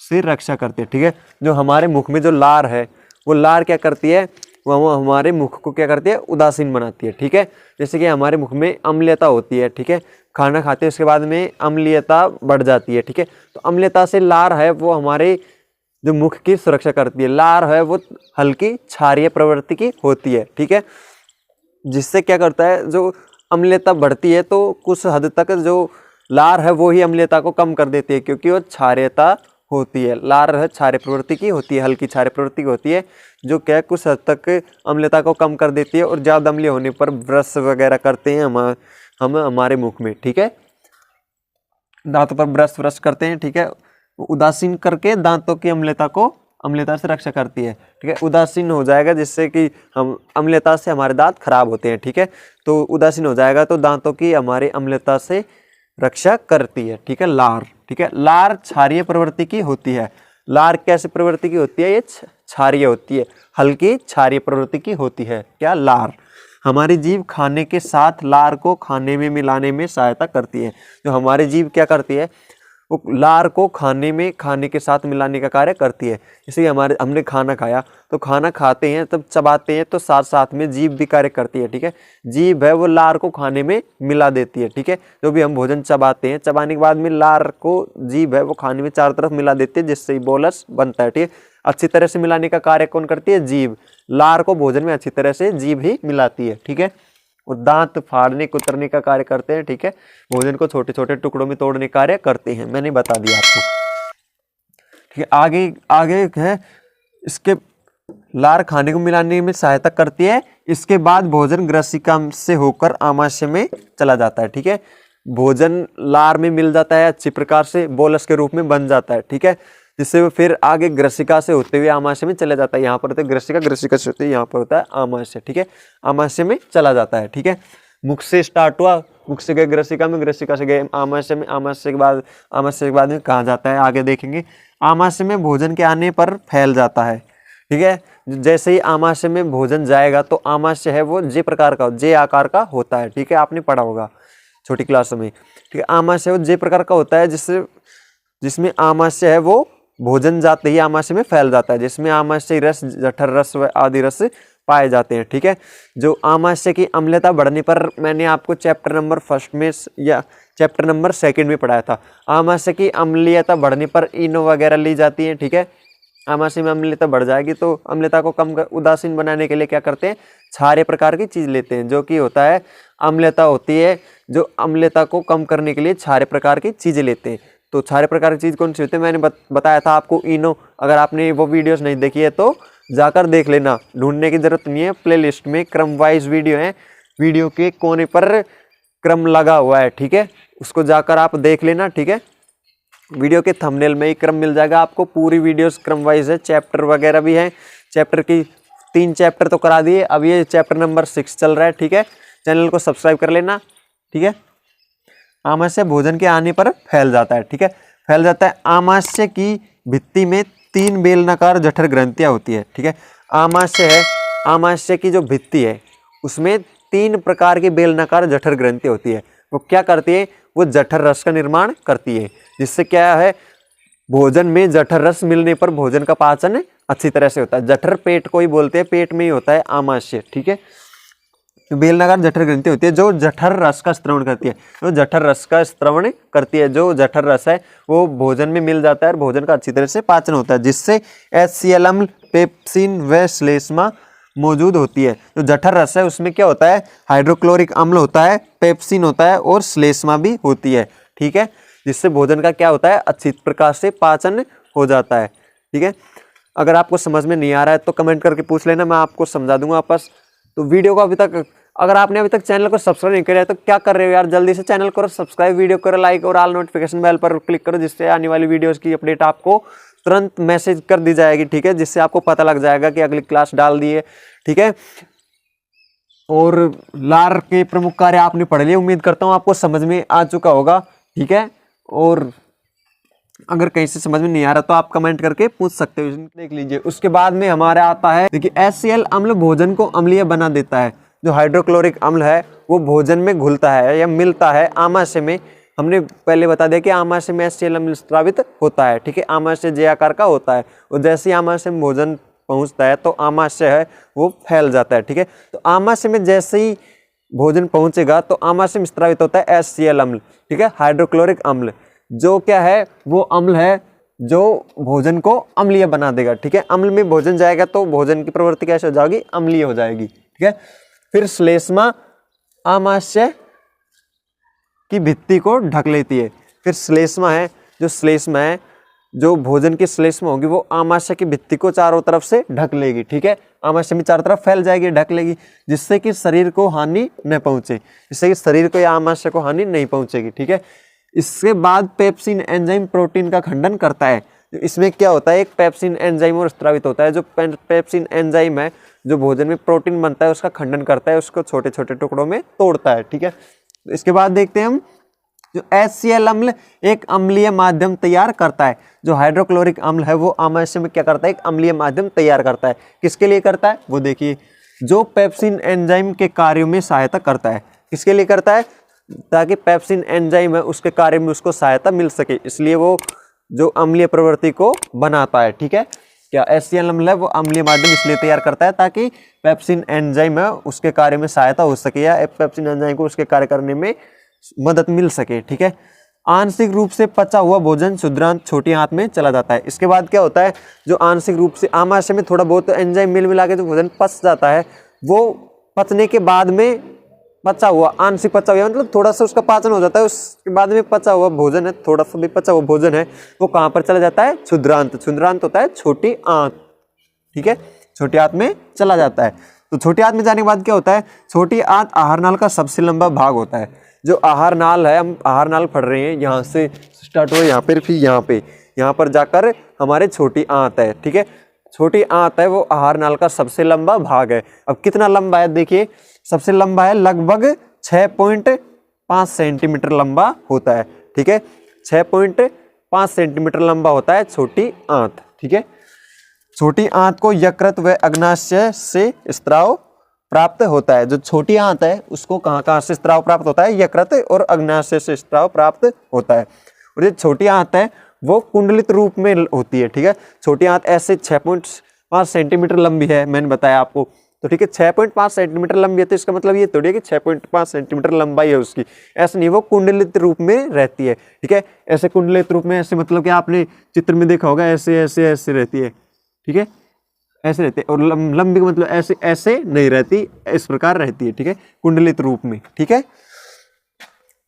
से रक्षा करती है, ठीक है। जो हमारे मुख में जो लार है वो लार क्या करती है, वो हमारे मुख को क्या करती है, उदासीन बनाती है, ठीक है। जैसे कि हमारे मुख में अम्लता होती है, ठीक है, खाना खाते हैं उसके बाद में अम्लीयता बढ़ जाती है, ठीक है। तो अम्लता से लार है वो हमारे जो मुख की सुरक्षा करती है। लार है वो हल्की क्षारीय प्रवृत्ति की होती है, ठीक है। जिससे क्या करता है, जो अम्लता बढ़ती है तो कुछ हद तक जो लार है वो ही अम्लता को कम कर देती है, क्योंकि वो क्षारीयता होती है। लार है क्षारीय प्रवृत्ति की होती है, हल्की क्षारीय प्रवृत्ति की होती है, जो क्या कुछ हद तक अम्लता को कम कर देती है। और ज़्यादा अम्लीय होने पर ब्रश वगैरह करते हैं हम हमारे मुख में, ठीक है, दांतों पर ब्रश करते हैं, ठीक है। उदासीन करके दांतों की अम्लता से रक्षा करती है, ठीक है। उदासीन हो जाएगा जिससे कि हम अम्लता से हमारे दांत खराब होते हैं, ठीक है। तो उदासीन हो जाएगा तो दांतों की हमारे अम्लता से रक्षा करती है, ठीक है, लार, ठीक है। लार क्षारीय प्रवृत्ति की होती है। लार कैसे प्रवृत्ति की होती है, ये क्षारीय होती है, हल्की क्षारीय प्रवृत्ति की होती है, क्या, लार। हमारी जीभ खाने के साथ लार को खाने में मिलाने में सहायता करती है। जो हमारी जीभ क्या करती है, वो लार को खाने के साथ मिलाने का कार्य करती है। जैसे हमने खाना खाया तो खाना खाते हैं तब चबाते हैं तो साथ साथ में जीभ भी कार्य करती है, ठीक है। जीभ है वो लार को खाने में मिला देती है, ठीक है। जो भी हम भोजन चबाते हैं, चबाने के बाद में लार को जीभ है वो खाने में चारों तरफ मिला देती है, जिससे बोलस बनता है, ठीक है। अच्छी तरह से मिलाने का कार्य कौन करती है, जीभ। लार को भोजन में अच्छी तरह से जीभ ही मिलाती है, ठीक है। और दांत फाड़ने कुतरने का कार्य करते हैं, ठीक है। भोजन को छोटे छोटे टुकड़ों में तोड़ने का कार्य करते हैं, मैंने बता दिया आपको, ठीक है। आगे है, इसके लार खाने को मिलाने में सहायता करती है। इसके बाद भोजन ग्रसिका से होकर आमाशय में चला जाता है, ठीक है। भोजन लार में मिल जाता है, अच्छी प्रकार से बोलस के रूप में बन जाता है, ठीक है। जिससे वो फिर आगे ग्रसिका से होते हुए आमाशय में चले जाता है। यहाँ पर होता है ग्रसिका से होते हुए यहाँ पर होता है आमाशय, ठीक है। आमाशय में चला जाता है, ठीक है। मुख से स्टार्ट हुआ, मुख से गए ग्रसिका में, ग्रसिका से गए आमाशय में, आमाशय के बाद में कहाँ जाता है आगे देखेंगे। आमाशय में भोजन के आने पर फैल जाता है, ठीक है। जैसे ही आमाशय में भोजन जाएगा तो आमाशय है वो जे आकार का होता है, ठीक है। आपने पढ़ा होगा छोटी क्लासों में, ठीक है। आमाशय वो जे प्रकार का होता है जिसमें आमाशय है वो भोजन जाते ही आमाशय में फैल जाता है, जिसमें आमाशय रस, जठर रस व आदि रस पाए जाते हैं, ठीक है। जो आमाशय की अम्लता बढ़ने पर मैंने आपको चैप्टर नंबर 1 में या चैप्टर नंबर 2 में पढ़ाया था। आमाशय की अम्लीयता बढ़ने पर इनो वगैरह ली जाती है, ठीक है। आमाशय में अम्लता बढ़ जाएगी तो अम्लता को उदासीन बनाने के लिए क्या करते हैं, क्षारीय प्रकार की चीज लेते हैं, जो कि होता है अम्लता होती है। जो अम्लता को कम करने के लिए क्षारीय प्रकार की चीजें लेते हैं। तो क्षारीय प्रकार की चीज कौन सी होती है, मैंने बताया था आपको, इनो। अगर आपने वो वीडियोस नहीं देखी है तो जाकर देख लेना, ढूंढने की जरूरत नहीं है, प्लेलिस्ट में क्रम वाइज वीडियो है, वीडियो के कोने पर क्रम लगा हुआ है, ठीक है। उसको जाकर आप देख लेना, ठीक है। वीडियो के थंबनेल में ही क्रम मिल जाएगा आपको। पूरी वीडियोस क्रम वाइज है, चैप्टर वगैरह भी है। चैप्टर की 3 चैप्टर तो करा दिए, अब ये चैप्टर नंबर 6 चल रहा है, ठीक है। चैनल को सब्सक्राइब कर लेना, ठीक है। आमाशय भोजन के आने पर फैल जाता है, ठीक है, फैल जाता है। आमाशय की भित्ति में 3 बेलनाकार जठर ग्रंथियां होती है, ठीक है। आमाशय है, आमाशय की जो भित्ति है उसमें 3 प्रकार की बेलनाकार जठर ग्रंथि होती है। वो क्या करती है, वो जठर रस का निर्माण करती है, जिससे क्या है, भोजन में जठर रस मिलने पर भोजन का पाचन अच्छी तरह से होता है। जठर पेट को ही बोलते हैं, पेट में ही होता है आमाशय, ठीक है। बेलनाकार जठर ग्रंथि होती है जो जठर रस का स्त्रवण करती है, जो जठर रस का स्त्रवण करती है। जो जठर रस है वो भोजन में मिल जाता है और भोजन का अच्छी तरह से पाचन होता है, जिससे HCl अम्ल, पेप्सिन व श्लेष्मा मौजूद होती है। जो जठर रस है उसमें क्या होता है, हाइड्रोक्लोरिक अम्ल होता है, पेप्सिन होता है और श्लेष्मा भी होती है, ठीक है। जिससे भोजन का क्या होता है, अच्छी प्रकार से पाचन हो जाता है, ठीक है। अगर आपको समझ में नहीं आ रहा है तो कमेंट करके पूछ लेना, मैं आपको समझा दूंगा वापस। तो वीडियो को अगर आपने अभी तक चैनल को सब्सक्राइब नहीं किया है तो क्या कर रहे हो यार, जल्दी से चैनल करो सब्सक्राइब, वीडियो करो लाइक और ऑल नोटिफिकेशन बेल पर क्लिक करो, जिससे आने वाली वीडियोस की अपडेट आपको तुरंत मैसेज कर दी जाएगी, ठीक है, जिससे आपको पता लग जाएगा कि अगली क्लास डाल दी है, ठीक है। और लार के प्रमुख कार्य आपने पढ़ लिए, उम्मीद करता हूँ आपको समझ में आ चुका होगा, ठीक है। और अगर कहीं से समझ में नहीं आ रहा तो आप कमेंट करके पूछ सकते हो, देख लीजिए। उसके बाद में हमारा आता है, देखिए HCl अम्ल भोजन को अम्लीय बना देता है। जो हाइड्रोक्लोरिक अम्ल है वो भोजन में घुलता है या मिलता है आमाशय में। हमने पहले बता दिया कि आमाशय में HCl अम्ल स्रावित होता है, ठीक है। आमाशय J आकार का होता है और जैसे ही आमाशय में भोजन पहुंचता है तो आमाशय है वो फैल जाता है, ठीक है। तो आमाशय में जैसे ही भोजन पहुंचेगा तो आमाशय में स्रावित होता है HCl अम्ल, ठीक है, हाइड्रोक्लोरिक अम्ल, जो क्या है वो अम्ल है जो भोजन को अम्लीय बना देगा, ठीक है। अम्ल में भोजन जाएगा तो भोजन की प्रवृत्ति कैसे हो जाएगी, अम्लीय हो जाएगी, ठीक है। फिर श्लेष्मा आमाशय की भित्ति को ढक लेती है। फिर श्लेष्मा है, जो श्लेष्मा है, जो भोजन की श्लेष्मा होगी वो आमाशय की भित्ति को चारों तरफ से ढक लेगी, ठीक है। आमाशय में चारों तरफ फैल जाएगी, ढक लेगी, जिससे कि शरीर को हानि न पहुंचे, जिससे कि शरीर को या आमाशय को हानि नहीं पहुंचेगी, ठीक है। इसके बाद पेप्सिन एंजाइम प्रोटीन का खंडन करता है। इसमें क्या होता है, एक पेप्सिन एंजाइम और स्रावित होता है। जो पेप्सिन एंजाइम है जो भोजन में प्रोटीन बनता है उसका खंडन करता है, उसको छोटे छोटे टुकड़ों में तोड़ता है, ठीक है। इसके बाद देखते हैं हम, जो HCl अम्ल एक अम्लीय माध्यम तैयार करता है। जो हाइड्रोक्लोरिक अम्ल है वो आमाशय में क्या करता है, एक अम्लीय माध्यम तैयार करता है। किसके लिए करता है वो देखिए, जो पेप्सिन एंजाइम के कार्यों में सहायता करता है। किसके लिए करता है, ताकि पेप्सिन एंजाइम है उसके कार्य में उसको सहायता मिल सके, इसलिए वो जो अम्लीय प्रवृत्ति को बनाता है, ठीक है। क्या HCl अम्ल है वो अम्लीय माध्यम इसलिए तैयार करता है ताकि पेप्सिन एंजाइम है उसके कार्य में सहायता हो सके या पेप्सिन एंजाइम को उसके कार्य करने में मदद मिल सके, ठीक है। आंशिक रूप से पचा हुआ भोजन क्षुद्रांत छोटी आंत में चला जाता है। इसके बाद क्या होता है, जो आंशिक रूप से आमाशय में थोड़ा बहुत एंजाइम मिल मिला के जो भोजन पच जाता है, वो पचने के बाद में पचा हुआ, आंशिक पचा हुआ मतलब थोड़ा सा उसका पाचन हो जाता है, उसके बाद में पचा हुआ भोजन है, थोड़ा सा भी पचा हुआ भोजन है, वो कहाँ पर चला जाता है, क्षुद्रांत। क्षुद्रांत होता है छोटी आंत, ठीक है, छोटी आंत में चला जाता है। तो छोटी आंत में जाने के बाद क्या होता है, छोटी आंत आहार नाल का सबसे लंबा भाग होता है। जो आहार नाल है, हम आहार नाल पढ़ रहे हैं, यहाँ से स्टार्ट हो यहाँ पर, फिर यहाँ पर जाकर हमारे छोटी आंत है, ठीक है। छोटी आंत है वो आहार नाल का सबसे लंबा भाग है। अब कितना लंबा है देखिए, सबसे लंबा है लगभग 6.5 सेंटीमीटर लंबा होता है, ठीक है। 6.5 सेंटीमीटर लंबा होता है छोटी आंत, ठीक है। छोटी आंत को यकृत व अग्नाशय से स्राव प्राप्त होता है। जो छोटी आंत है उसको कहाँ से स्राव प्राप्त होता है, यकृत और अग्नाशय से स्राव प्राप्त होता है। और ये छोटी आंत है वो कुंडलित रूप में होती है, ठीक है। छोटी आंत ऐसे 6.5 सेंटीमीटर लंबी है, मैंने बताया आपको, तो ठीक है। 6.5 सेंटीमीटर लंबी है तो इसका मतलब ये थोड़ी है कि 6.5 सेंटीमीटर लंबाई है उसकी, ऐसे नहीं, वो कुंडलित रूप में रहती है, ठीक है। ऐसे कुंडलित रूप में, ऐसे मतलब कि आपने चित्र में देखा होगा, ऐसे ऐसे ऐसे रहती है, ठीक है, ऐसे रहती है। और लंबी का मतलब ऐसे ऐसे नहीं रहती, इस प्रकार रहती है, ठीक है, कुंडलित रूप में, ठीक है।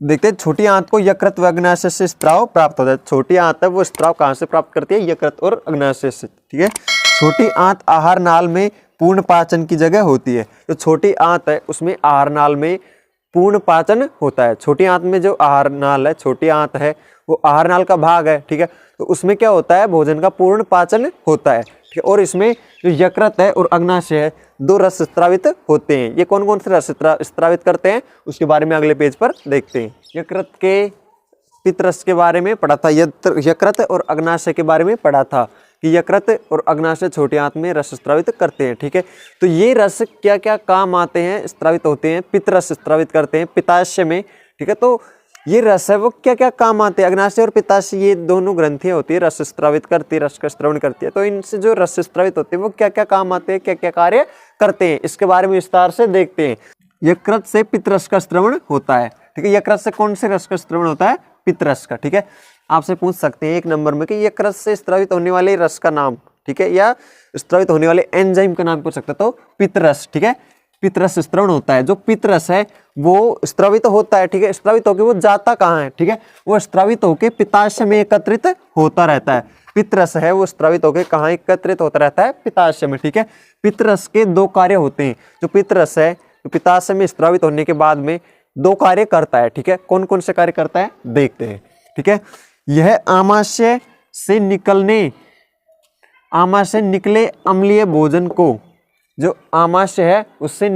देखते हैं, छोटी आंत को यकृत व अग्नाशय से स्राव प्राप्त होता है। छोटी आंत है वो स्राव कहाँ से प्राप्त करती है, यकृत और अग्नाशय से, ठीक है। छोटी आंत आहार नाल में पूर्ण पाचन की जगह होती है। जो छोटी आंत है उसमें आहार नाल में पूर्ण पाचन होता है। छोटी आंत में जो आहार नाल है, छोटी आंत है वो आहार नाल का भाग है, ठीक है। तो उसमें क्या होता है, भोजन का पूर्ण पाचन होता है, ठीक है। और इसमें जो यकृत है और अग्नाशय है, दो रस स्रावित होते हैं। ये कौन कौन से रस स्रावित करते हैं उसके बारे में अगले पेज पर देखते हैं। यकृत के पित्तरस के बारे में पढ़ा था, यकृत और अग्नाशय के बारे में पढ़ा था कि यकृत और अग्नाशय छोटी आंत में रस स्रावित करते हैं, ठीक है। तो ये रस क्या क्या काम आते हैं, स्रावित होते हैं, पित्तरस स्रावित करते हैं पित्ताशय में, ठीक है। तो ये रस है वो क्या क्या काम आते हैं, अग्नाशय और पित्ताशय ये दोनों ग्रंथियां होती है, रस स्रावित करती है, रस का स्रवण करती है। तो इनसे जो रस स्रावित होते हैं वो क्या क्या काम आते हैं, क्या क्या कार्य करते हैं, इसके बारे में विस्तार से देखते हैं। यकृत से पित्तरस का स्रवण होता है, ठीक है। यकृत से कौन से रस का स्रवण होता है, पित्तरस का, ठीक है। आपसे पूछ सकते हैं 1 नंबर में कि यकृत से स्रावित होने वाले रस का नाम, ठीक है, या स्रावित होने वाले एंजाइम का नाम पूछ सकते हैं, तो पित्तरस, ठीक है। पित्तरस स्रवण होता है। जो पित्तरस है वो स्रावित होता है, ठीक है। स्रावित होकर वो जाता कहाँ है, ठीक है, वो स्रावित होकर पित्ताशय में एकत्रित होता रहता है। पित्तरस है वो स्रावित होकर कहाँ एकत्रित होता रहता है, पित्ताशय में। ठीक है, पित्तरस के दो कार्य होते हैं। जो पित्तरस है तो पित्ताशय में स्रावित होने के बाद में दो कार्य करता है। ठीक है, कौन कौन से कार्य करता है देखते हैं। ठीक है, यह आमाशय से निकले अम्लीय भोजन को, जो आमाशय है उससे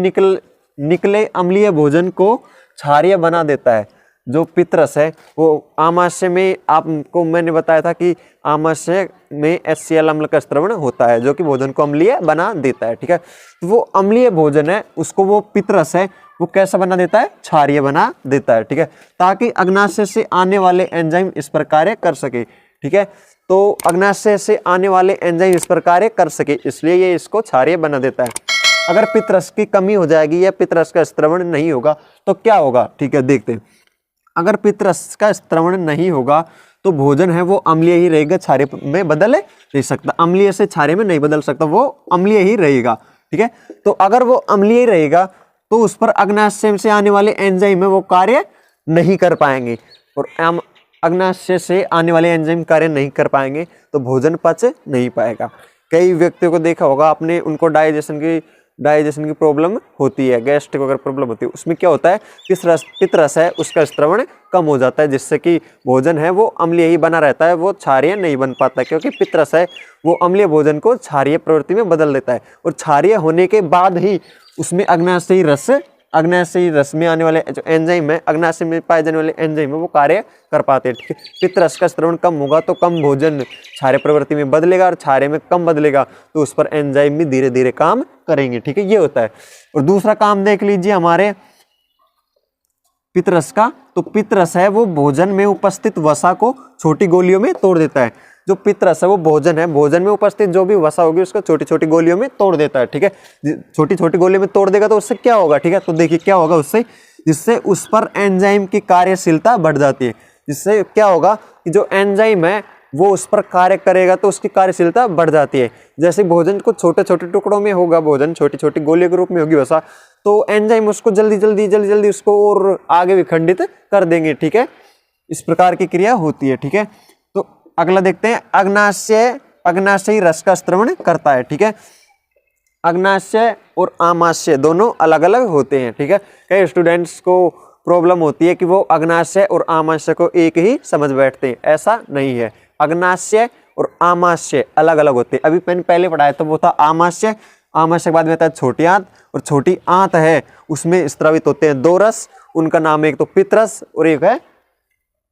निकले अम्लीय भोजन को क्षारीय बना देता है। जो पित्तरस है वो आमाशय में, आपको मैंने बताया था कि आमाशय में HCl अम्ल का स्त्रवण होता है जो कि भोजन को अम्लीय बना देता है। ठीक है, तो वो अम्लीय भोजन है उसको वो पित्तरस है वो कैसा बना देता है, क्षारीय बना देता है। ठीक है, ताकि अग्नाशय से आने वाले एंजाइम इस पर कार्य कर सके। ठीक है, तो अग्नाशय से आने वाले एंजाइम इस पर कार्य कर सके, इसलिए ये इसको क्षारीय बना देता है। अगर पित्तरस की कमी हो जाएगी या पित्तरस का स्त्रवण नहीं होगा तो क्या होगा। ठीक है, देखते हैं। अगर पित्तरस का स्त्रवण नहीं होगा तो भोजन है वो अम्लीय ही रहेगा, क्षारीय में बदल नहीं सकता, अम्लीय से क्षारीय में नहीं बदल सकता, वो अम्लीय ही रहेगा। ठीक है, तो अगर वो अम्लीय ही रहेगा तो उस पर अग्नाशय से आने वाले एंजाइम है वो कार्य नहीं कर पाएंगे, और अग्नाशय से आने वाले एंजाइम कार्य नहीं कर पाएंगे तो भोजन पच नहीं पाएगा। कई व्यक्तियों को देखा होगा आपने, उनको डाइजेशन की प्रॉब्लम होती है, गैस्ट्रिक वगैरह प्रॉब्लम होती है, उसमें क्या होता है, पित्तरस है उसका स्त्रवण कम हो जाता है, जिससे कि भोजन है वो अम्लीय ही बना रहता है, वो क्षारीय नहीं बन पाता, क्योंकि पित्तरस है वो अम्लीय भोजन को क्षारीय प्रवृत्ति में बदल देता है, और क्षारीय होने के बाद ही उसमें अग्नाशयी रस में आने वाले जो एंजाइम है, अग्नाशय में पाए जाने वाले एंजाइम है वो कार्य कर पाते हैं। ठीक है, पित्तरस का स्त्रवण कम होगा तो कम भोजन क्षारीय प्रवृत्ति में बदलेगा, और क्षारीय में कम बदलेगा तो उस पर एंजाइम भी धीरे धीरे काम करेंगे। ठीक है, ये होता है। और दूसरा काम देख लीजिए हमारे पित्तरस का, तो पित्तरस है वो भोजन में उपस्थित वसा को छोटी गोलियों में तोड़ देता है। जो पित्तरस है वो भोजन में उपस्थित जो भी वसा होगी उसको छोटी छोटी गोलियों में तोड़ देता है। ठीक है, छोटी छोटी गोलियों में तोड़ देगा तो उससे क्या होगा। ठीक है, तो देखिए क्या होगा उससे, जिससे उस पर एंजाइम की कार्यशीलता बढ़ जाती है। जिससे क्या होगा कि जो एंजाइम है वो उस पर कार्य करेगा तो उसकी कार्यशीलता बढ़ जाती है। जैसे भोजन को छोटे छोटे टुकड़ों में होगा, भोजन छोटी छोटी गोलियों के रूप में होगी वसा, तो एंजाइम उसको जल्दी जल्दी उसको और आगे विखंडित कर देंगे। ठीक है, इस प्रकार की क्रिया होती है। ठीक है, तो अगला देखते हैं, अग्नाशयी रस का स्त्रवण करता है। ठीक है, अग्नाशय और आमाशय दोनों अलग अलग होते हैं। ठीक है, कई स्टूडेंट्स को प्रॉब्लम होती है कि वो अग्नाशय और आमाशय को एक ही समझ बैठते हैं, ऐसा नहीं है। अग्नाशय और आमाशय अलग अलग होते हैं। अभी मैंने पहले पढ़ाया तो वो था आमाशय, आमाशय के बाद में आता है छोटी आंत, और छोटी आंत है उसमें स्रावित होते हैं दो रस, उनका नाम है एक तो पित्तरस और एक है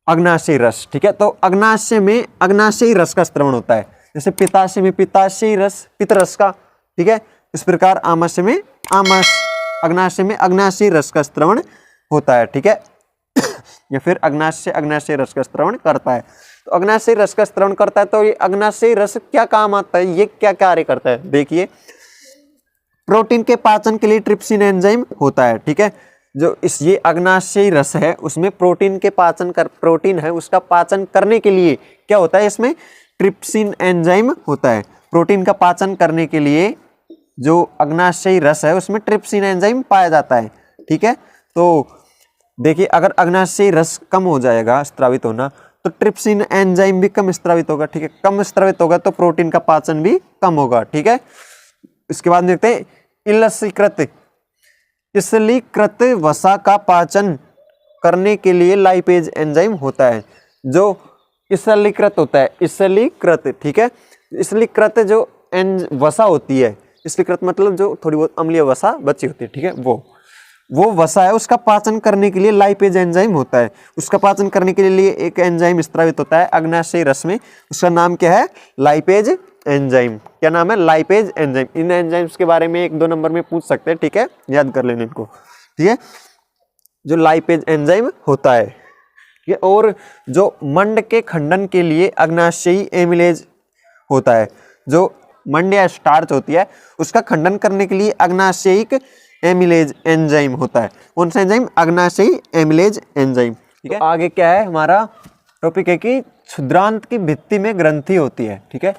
अग्नाशयी रस। ठीक है, तो अग्नाशय में अग्नाशयी रस का स्त्रवण होता है, जैसे पित्ताशय में पित्ताशयी रस पित्तरस का। ठीक है, इस प्रकार अग्नाशय में अग्नाशयी रस का स्त्रवण होता है। ठीक है, या फिर अग्नाशय रस का स्त्रवण करता है। तो अग्नाशयी रस का स्त्रवण करता है, तो ये अग्नाशयी रस क्या काम आता है, ये क्या कार्य करता है, देखिए। प्रोटीन के पाचन के लिए ट्रिप्सिन एंजाइम होता है। ठीक है, जो ये अग्नाशयी रस है उसमें प्रोटीन है उसका पाचन करने के लिए क्या होता है, इसमें ट्रिप्सिन एंजाइम होता है। प्रोटीन का पाचन करने के लिए जो अग्नाशयी रस है उसमें ट्रिप्सिन एंजाइम पाया जाता है। ठीक है, तो देखिए अगर अग्नाशयी रस कम हो जाएगा स्त्रावित होना तो ट्रिप्सिन एंजाइम भी कम स्त्रावित होगा। ठीक है, कम स्त्रावित होगा तो प्रोटीन का पाचन भी कम होगा। ठीक है, इसके बाद देखते हैं इलसीकृत वसा का पाचन करने के लिए लाइपेज एंजाइम होता है, जो इलसीकृत होता है। इलसीकृत, ठीक है, इलसीकृत जो वसा होती है, इलसीकृत मतलब जो थोड़ी बहुत अम्लीय वसा बची होती है। ठीक है, वो वसा है उसका पाचन करने के लिए लाइपेज एंजाइम होता है। उसका पाचन करने के लिए एक एंजाइम स्त्रावित होता है अग्नाशयी रस में, उसका नाम क्या है, लाइपेज एंजाइम। क्या नाम है, लाइपेज एंजाइम। इन एंजाइम्स के बारे में 1-2 नंबर में पूछ सकते हैं। ठीक है, याद कर लेना इनको। ठीक है, जो लाइपेज एंजाइम होता है। ठीक है, और जो मंड के खंडन के लिए अग्नाशयी एमिलेज होता है। जो मंड या स्टार्च होती है उसका खंडन करने के लिए अग्नाशयिक एमिलेज एंजाइम होता है। कौन सा एंजाइम, अग्नाशयी एमिलेज एंजाइम। ठीक है, तो आगे क्या है हमारा टॉपिक है कि क्षुद्रांत की भित्ति में ग्रंथि होती है। ठीक है,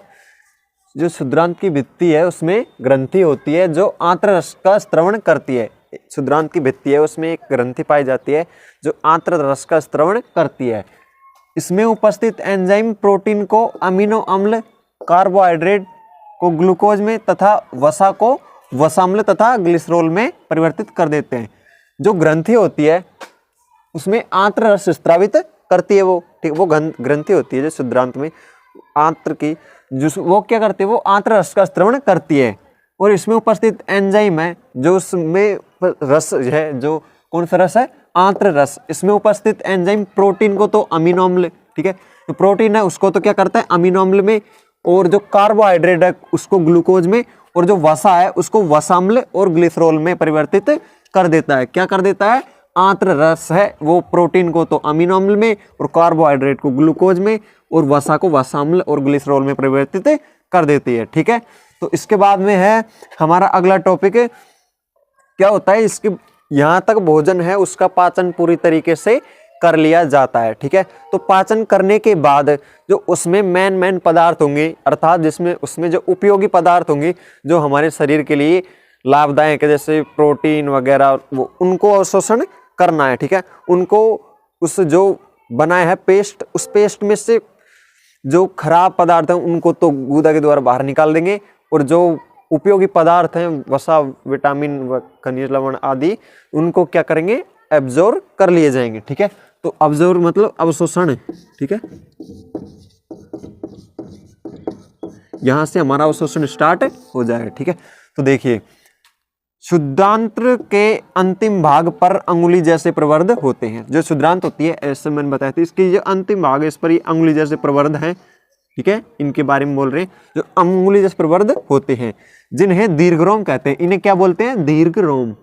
जो क्षुद्रांत की भित्ति है उसमें ग्रंथि होती है जो आंत्र रस का स्त्रवण करती है। क्षुद्रांत की भित्ति है उसमें एक ग्रंथि पाई जाती है जो आंत्र रस का स्त्रवण करती है। इसमें उपस्थित एंजाइम प्रोटीन को अमीनो अम्ल, कार्बोहाइड्रेट को ग्लूकोज में तथा वसा को वसाम्ल तथा ग्लिसरॉल में परिवर्तित कर देते हैं। जो ग्रंथि होती है उसमें आंत्र रस स्त्रावित करती है वो, ठीक, वो ग्रंथि होती है जो शुद्धांत में आंत्र की, जो वो क्या करती है, वो आंत्र रस का स्त्रवण करती है। और इसमें उपस्थित एंजाइम है जो उसमें रस है, जो कौन सा रस है, आंत्र रस। इसमें उपस्थित एंजाइम प्रोटीन को तो अमीनो अम्ल, ठीक है, जो प्रोटीन है उसको तो क्या करता है, अमीनो अम्ल में, और जो कार्बोहाइड्रेट है उसको ग्लूकोज में, और जो वसा है उसको वसाम्ल और ग्लिसरॉल में परिवर्तित कर देता है। क्या कर देता है, आंत्र रस है वो प्रोटीन को तो अमीनो अम्ल में, और कार्बोहाइड्रेट को ग्लूकोज में, और वसा को वसाम्ल और ग्लिसरॉल में परिवर्तित कर देती है, ठीक है। तो इसके बाद में है हमारा अगला टॉपिक, क्या होता है, इसके यहाँ तक भोजन है उसका पाचन पूरी तरीके से कर लिया जाता है, ठीक है। तो पाचन करने के बाद जो उसमें मेन पदार्थ होंगे, अर्थात जिसमें उसमें जो उपयोगी पदार्थ होंगे जो हमारे शरीर के लिए लाभदायक है, जैसे प्रोटीन वगैरह, वो उनको अवशोषण करना है, ठीक है। उनको उस जो बनाया है पेस्ट, उस पेस्ट में से जो खराब पदार्थ हैं उनको तो गूदा के द्वारा बाहर निकाल देंगे, और जो उपयोगी पदार्थ हैं, वसा, विटामिन व खनिज लवण आदि, उनको क्या करेंगे, एब्जॉर्ब कर लिए जाएंगे, ठीक है। तो अब्जॉर्ब मतलब अवशोषण, ठीक है। यहां से हमारा अवशोषण स्टार्ट हो जाएगा, ठीक है। तो देखिए, शुद्धांत्र के अंतिम भाग पर अंगुली जैसे प्रवर्ध होते हैं। जो शुद्धांत होती है, ऐसे मैंने बताया था, इसकी जो अंतिम भाग है इस पर ये अंगुली जैसे प्रवर्ध है, ठीक है, इनके बारे में बोल रहे हैं। जो अंगुली जैसे प्रवर्ध होते हैं जिन्हें दीर्घरोम कहते हैं, इन्हें क्या बोलते हैं, दीर्घरोम।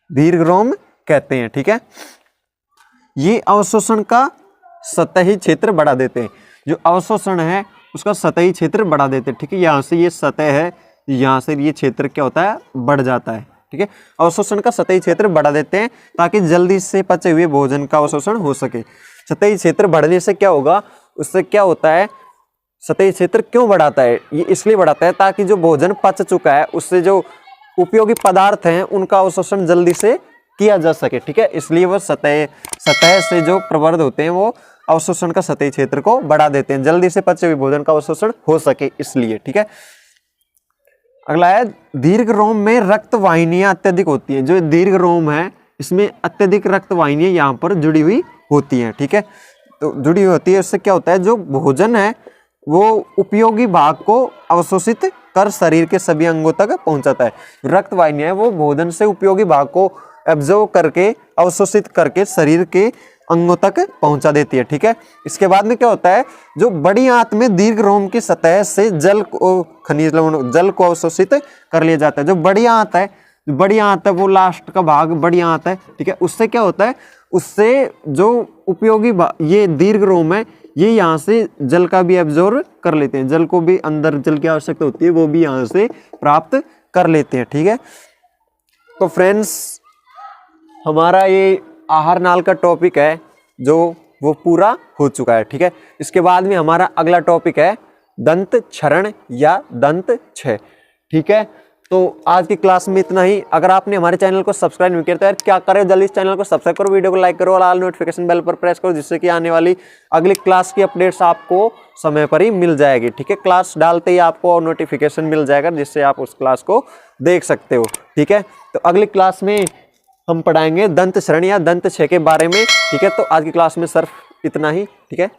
दीर्घरोम कहते हैं, ठीक है। ये अवशोषण का सतही क्षेत्र बढ़ा देते हैं। जो अवशोषण है उसका सतही क्षेत्र बढ़ा देते हैं, ठीक है। यहाँ से ये सतह है, यहाँ से ये क्षेत्र क्या होता है, बढ़ जाता है, ठीक है। अवशोषण का सतही क्षेत्र बढ़ा देते हैं ताकि जल्दी से पचे हुए भोजन का अवशोषण हो सके। सतही क्षेत्र बढ़ने से क्या होगा, उससे क्या होता है, सतही क्षेत्र क्यों बढ़ाता है, ये इसलिए बढ़ाता है ताकि जो भोजन पच चुका है उससे जो उपयोगी पदार्थ हैं उनका अवशोषण जल्दी से किया जा सके, ठीक है। इसलिए वो सतह से जो प्रवर्ध होते हैं वो अवशोषण का सतही क्षेत्र को बढ़ा देते हैं, जल्दी से पचे हुए भोजन का अवशोषण हो सके इसलिए, ठीक है। अगला है, दीर्घ रोम में रक्त वाहिनियां अत्यधिक होती हैं। जो दीर्घ रोम है इसमें अत्यधिक रक्त वाहिनियां यहाँ पर जुड़ी हुई होती हैं, ठीक है। तो जुड़ी हुई होती है, उससे क्या होता है, जो भोजन है वो उपयोगी भाग को अवशोषित कर शरीर के सभी अंगों तक पहुंचाता है। रक्त वाहिनियां वो भोजन से उपयोगी भाग को एब्जॉर्व करके, अवशोषित करके शरीर के अंगों तक पहुंचा देती है, ठीक है। इसके बाद में क्या होता है, जो बड़ी आंत में दीर्घ रोम की सतह से जल को, खनिज लवण, जल को अवशोषित कर लिया जाता है। जो बड़ी आंत है, वो लास्ट का भाग बड़ी आंत है, ठीक है। उससे क्या होता है, उससे जो उपयोगी ये दीर्घ रोम है ये यहाँ से जल का भी एब्जॉर्ब कर लेते हैं, जल को भी, अंदर जल की आवश्यकता होती है वो भी यहाँ से प्राप्त कर लेते हैं, ठीक है। तो फ्रेंड्स, हमारा ये आहार नाल का टॉपिक है जो वो पूरा हो चुका है, ठीक है। इसके बाद में हमारा अगला टॉपिक है दंत क्षरण या दंत क्षय, ठीक है। तो आज की क्लास में इतना ही। अगर आपने हमारे चैनल को सब्सक्राइब नहीं किया तो यार क्या करें, जल्दी इस चैनल को सब्सक्राइब करो, वीडियो को लाइक करो और ऑल नोटिफिकेशन बेल पर प्रेस करो, जिससे कि आने वाली अगली क्लास की अपडेट्स आपको समय पर ही मिल जाएगी, ठीक है। क्लास डालते ही आपको नोटिफिकेशन मिल जाएगा जिससे आप उस क्लास को देख सकते हो, ठीक है। तो अगली क्लास में हम पढ़ाएंगे दंत क्षरण या दंत क्षय के बारे में, ठीक है। तो आज की क्लास में सिर्फ इतना ही, ठीक है।